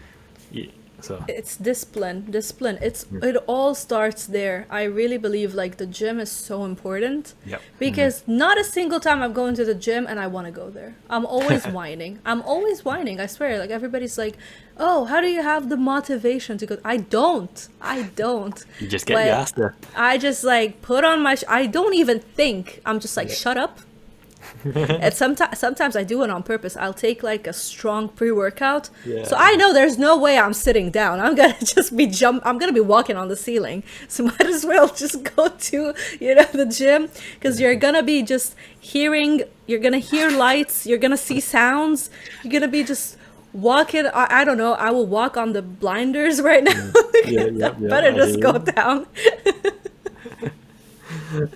So it's discipline. It all starts there. I really believe like the gym is so important, because not a single time I'm going to the gym and I want to go there. I'm always whining. I swear. Like everybody's like, oh, how do you have the motivation to go? I don't. You just get your ass there. I just like put on my I don't even think. I'm just like, shut up And sometimes I do it on purpose. I'll take like a strong pre-workout. Yeah. So I know there's no way I'm sitting down. I'm gonna just be I'm gonna be walking on the ceiling. So might as well just go to, the gym, because you're gonna be just you're gonna hear lights, you're gonna see sounds, you're gonna be just walking. I don't know, I will walk on the blinders right now. Better just go down.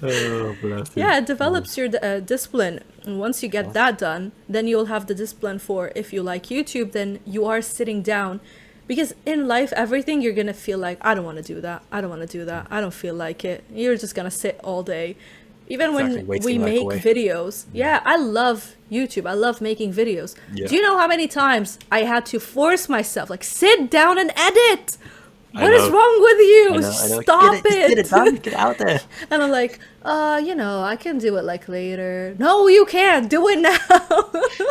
Oh, bless you. Yeah, it develops your discipline. And once you get that done, then you'll have the discipline for, if you like YouTube, then you are sitting down. Because in life, everything you're going to feel like, I don't want to do that. I don't want to do that. I don't feel like it. You're just going to sit all day. Even when we make videos. Yeah, I love YouTube. I love making videos. Yeah. Do you know how many times I had to force myself, like, sit down and edit? What is wrong with you? I know. Stop it. Get it done. Get out there. And I'm like, I can do it like later. No, you can't. Do it now.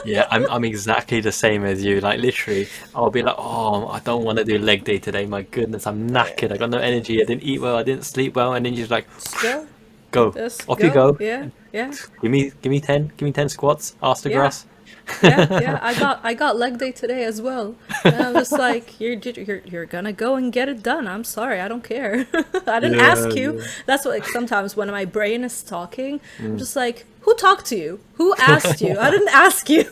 Yeah, I'm exactly the same as you. Like, literally, I'll be like, oh, I don't want to do leg day today. My goodness, I'm knackered. I got no energy. I didn't eat well. I didn't sleep well. And then you're just like, go. Off you go. Yeah. Give me 10 squats. Ask the grass. Yeah. I got leg day today as well. And I'm just like, you're gonna go and get it done. I'm sorry, I don't care. I didn't ask you. That's what, like, sometimes when my brain is talking, I'm just like, who talked to you? Who asked you? I didn't ask you.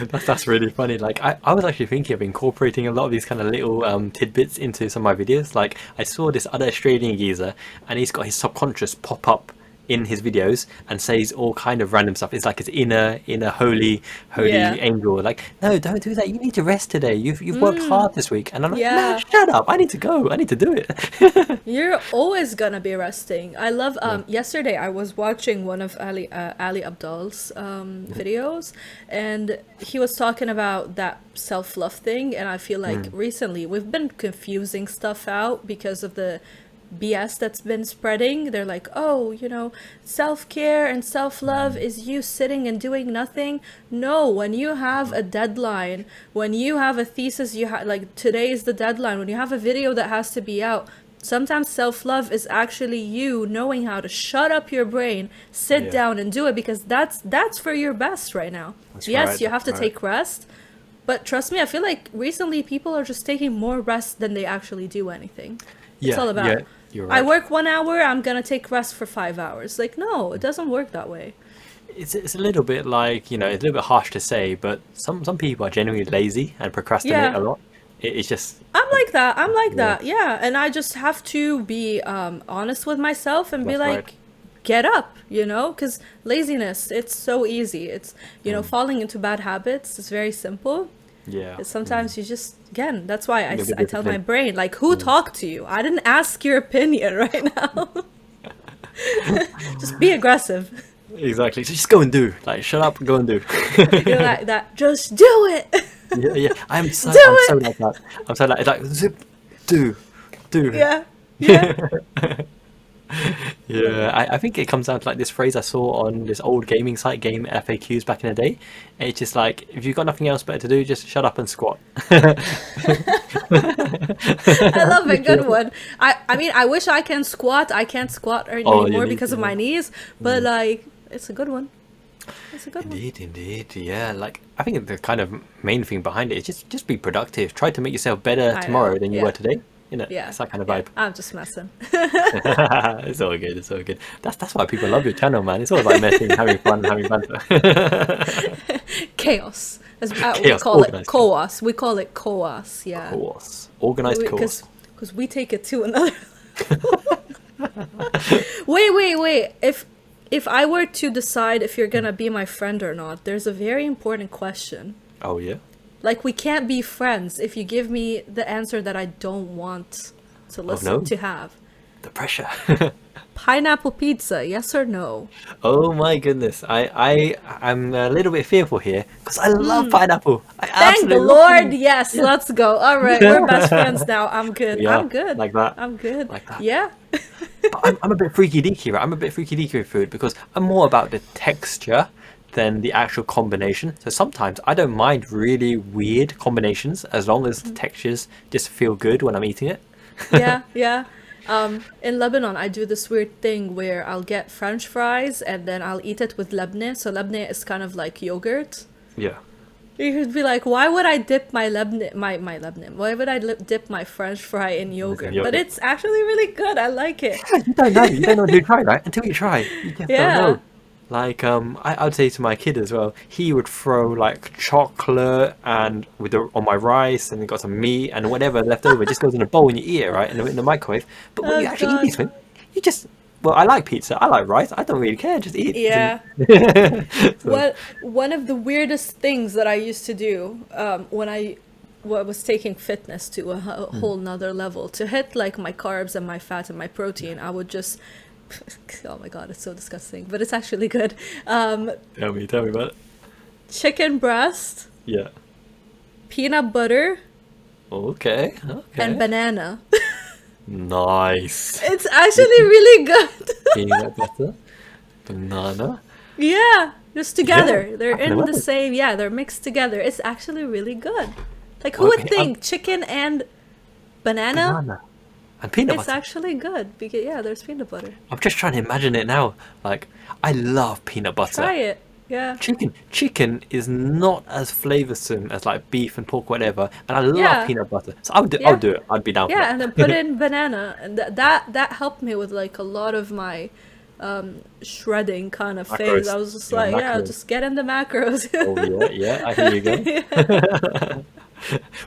That's really funny. Like, I was actually thinking of incorporating a lot of these kind of little tidbits into some of my videos. Like, I saw this other Australian geezer, and he's got his subconscious pop up in his videos and says all kind of random stuff. It's like his inner holy angel. Like, no, don't do that. You need to rest today. You've worked hard this week. And I'm like, no, shut up. I need to go. I need to do it. You're always gonna be resting. I love. Yesterday I was watching one of Ali Abdal's videos, and he was talking about that self-love thing. And I feel like recently we've been confusing stuff out because of the BS that's been spreading. They're like, oh, self-care and self-love is you sitting and doing nothing. No, when you have a deadline, when you have a thesis, like, today is the deadline, when you have a video that has to be out, sometimes self-love is actually you knowing how to shut up your brain, sit down and do it, because that's for your best right now. Yes, you have to take rest, but trust me, I feel like recently people are just taking more rest than they actually do anything. It's all about, you're right. I work 1 hour, I'm gonna take rest for 5 hours. Like, no, it doesn't work that way. It's a little bit like, it's a little bit harsh to say, but some people are genuinely lazy and procrastinate a lot. It's just, I'm like that. Yeah, and I just have to be honest with myself and be like, get up, because laziness, it's so easy. It's, falling into bad habits is very simple. Yeah. Sometimes you just, again, that's why I tell my brain, like, who talked to you? I didn't ask your opinion right now. Just be aggressive. Exactly. So just go and do. Like, shut up and go and do. You're like that. Just do it. Yeah. I'm so like that. I'm so like zip, do. Yeah. Yeah, I think it comes down to like this phrase I saw on this old gaming site, Game FAQs, back in the day. It's just like, if you've got nothing else better to do, just shut up and squat. I love it. Good one. I mean, I wish I can squat. I can't squat anymore because of my knees, but like, it's a good one. It's a good one. Indeed. Yeah, like, I think the kind of main thing behind it is just be productive. Try to make yourself better tomorrow than you were today. Yeah, it's that kind of vibe. I'm just messing. It's all good. That's why people love your channel, man. It's all about messing, having fun, having banter. Chaos. We call it chaos. We call it chaos. Yeah. Chaos. Organized chaos. Because we take it to another. Wait. If I were to decide if you're gonna be my friend or not, there's a very important question. Oh yeah. Like, we can't be friends if you give me the answer that I don't want to listen to have. The pressure. Pineapple pizza, yes or no? Oh my goodness. I'm a little bit fearful here because I love pineapple. Thank the Lord. Yes, let's go. All right, we're best friends now. I'm good. Yeah, I'm good. Like that. I'm good. Like that. Yeah. But I'm a bit freaky deaky, right? I'm a bit freaky deaky with food because I'm more about the texture than the actual combination. So sometimes I don't mind really weird combinations as long as the textures just feel good when I'm eating it. Yeah. In Lebanon, I do this weird thing where I'll get French fries and then I'll eat it with lebne. So lebne is kind of like yogurt. Yeah. You could be like, why would I dip my lebne, my lebne? Why would I dip my French fry in yogurt? But it's actually really good. I like it. Yeah, you don't know. You don't know until you try, right? Until you try, you just don't know. Like, I would say to my kid as well, he would throw like chocolate and on my rice, and he got some meat and whatever left over just goes in a bowl and you eat it, right? In the microwave. But when you actually eat these things, you just, well, I like pizza, I like rice, I don't really care, just eat. Yeah. One of the weirdest things that I used to do when I was taking fitness to a whole nother level, to hit like my carbs and my fat and my protein, I would just oh my god, it's so disgusting, but it's actually good. Tell me about it. Chicken breast. Yeah. Peanut butter. Okay. And banana. Nice. It's actually really good. Peanut butter, banana. Yeah, just together. Yeah, they're in the same. Yeah, they're mixed together. It's actually really good. Like, who would think chicken and banana? And peanut butter. It's actually good because there's peanut butter. I'm just trying to imagine it now. Like, I love peanut butter. Try it. Yeah. Chicken is not as flavoursome as like beef and pork, whatever. And I love peanut butter, so I'll do it. I'd be down. Yeah, and then put in banana, and that helped me with like a lot of my shredding kind of phase. I was just like, just get in the macros. Oh yeah, I hear you go.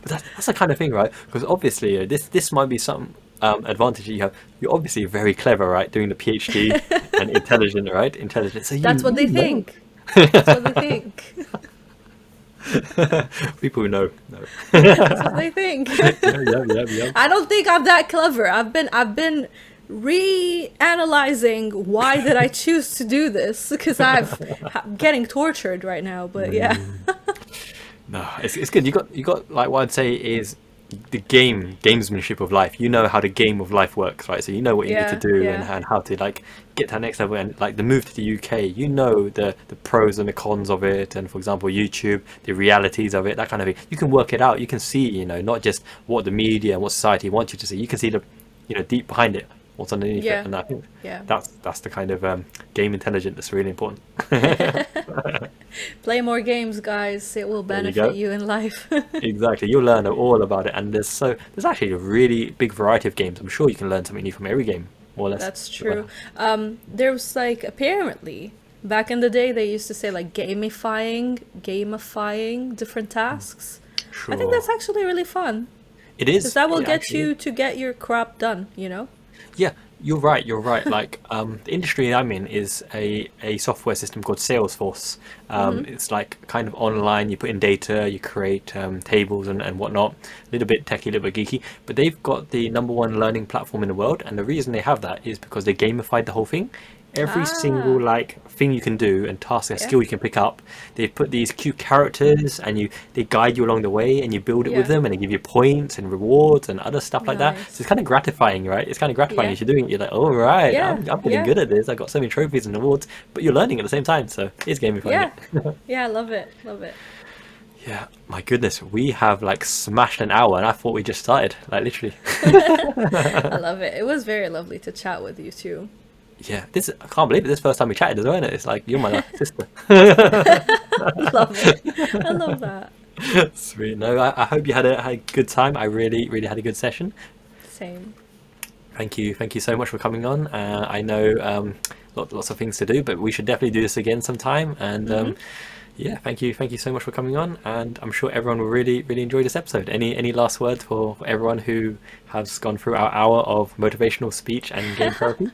But that's the kind of thing, right? Because obviously this might be some advantage you have. You're obviously very clever, right? Doing the PhD and intelligent, right? Intelligent. So that's what they think. That's what they think. People who know. That's what they think. Yeah. I don't think I'm that clever. I've been reanalyzing why did I choose to do this, because I'm getting tortured right now. But yeah. No, it's good. You got like what I'd say is the gamesmanship of life. You know how the game of life works, right? So you know what you need to do and how to like get to that next level. And like the move to the UK, you know the pros and the cons of it, and for example YouTube, the realities of it, that kind of thing. You can work it out. You can see, not just what the media and what society wants you to see. You can see the deep behind it, what's underneath it. And I think that's the kind of game intelligence that's really important. Play more games, guys. It will benefit you in life. Exactly. You'll learn all about it, and there's actually a really big variety of games. I'm sure you can learn something new from every game, more or less. That's true. There was like, apparently back in the day they used to say like gamifying different tasks. Sure. I think that's actually really fun. It is, because that will get you to get your crap done. Yeah, you're right. Like, the industry I'm in is a software system called Salesforce. It's like kind of online. You put in data, you create tables and whatnot. A little bit techie, a little bit geeky, but they've got the #1 learning platform in the world, and the reason they have that is because they gamified the whole thing. Every single like thing you can do and task and skill you can pick up, they've put these cute characters, and they guide you along the way, and you build it with them, and they give you points and rewards and other stuff like that. So it's kind of gratifying, right? It's kind of gratifying as you're doing it. You're like, all right, I'm getting good at this. I got so many trophies and awards, but you're learning at the same time, so it's gamifying. Yeah, I love it. Yeah, my goodness, we have like smashed an hour, and I thought we just started, like literally. I love it. It was very lovely to chat with you too. Yeah, I can't believe it. This is the first time we chatted as well, isn't it? It's like, you're my sister. I love it. I love that. Sweet. No, I hope you had a good time. I really, really had a good session. Same. Thank you so much for coming on. I know lots of things to do, but we should definitely do this again sometime. And yeah, thank you so much for coming on, and I'm sure everyone will really, really enjoy this episode. Any last words for everyone who has gone through our hour of motivational speech and game therapy?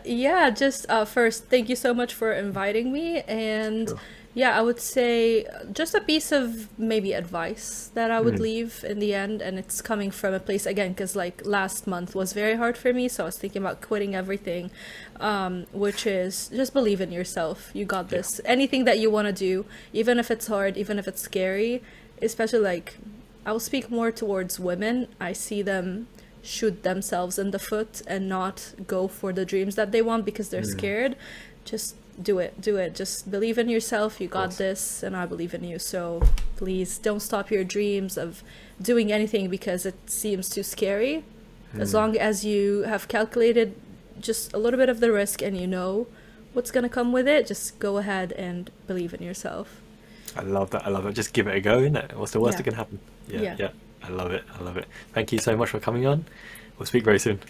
Yeah, just first, thank you so much for inviting me, and I would say just a piece of maybe advice that I would leave in the end, and it's coming from a place, again, because like last month was very hard for me, so I was thinking about quitting everything, which is just believe in yourself. You got this. Anything that you want to do, even if it's hard, even if it's scary, especially like, I will speak more towards women. I see them shoot themselves in the foot and not go for the dreams that they want because they're scared. Just do it. Just believe in yourself. You got this, and I believe in you. So please don't stop your dreams of doing anything because it seems too scary. As long as you have calculated just a little bit of the risk and you know what's going to come with it, just go ahead and believe in yourself. I love that. Just give it a go, innit? What's the worst that can happen? Yeah. I love it. Thank you so much for coming on. We'll speak very soon.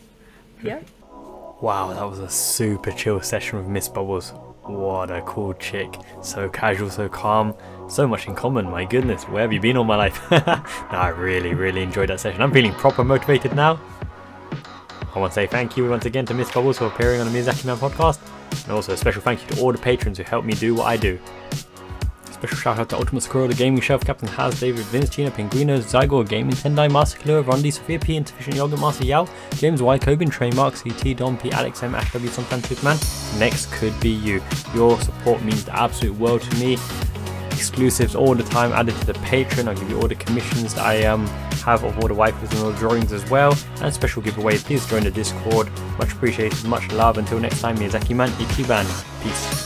Yeah. Wow, that was a super chill session with Miss Bubbles. What a cool chick. So casual, so calm, so much in common. My goodness, where have you been all my life? No, I really enjoyed that session. I'm feeling proper motivated now. I want to say thank you once again to Miss Bubbles for appearing on the Miyazaki Man podcast, and also a special thank you to all the patrons who help me do what I do. Special shout out to Ultimate Squirrel, the Gaming Shelf, Captain Haz, David, Vince, Gina, Pinguino, Zygor, Gaming, Tendai, Master Killer, Rondi, Sophia P, Insufficient Yogurt, Master Yao, James Y, Cobin, Trey, Mark, CT, Don P, Alex M, Ash W, Sometimes Superman. Next could be you. Your support means the absolute world to me. Exclusives all the time added to the Patreon. I'll give you all the commissions that I have of all the waifus and all the drawings as well, and special giveaway. Please join the Discord. Much appreciated, much love. Until next time, Miyazaki Man, Ichiban. Peace.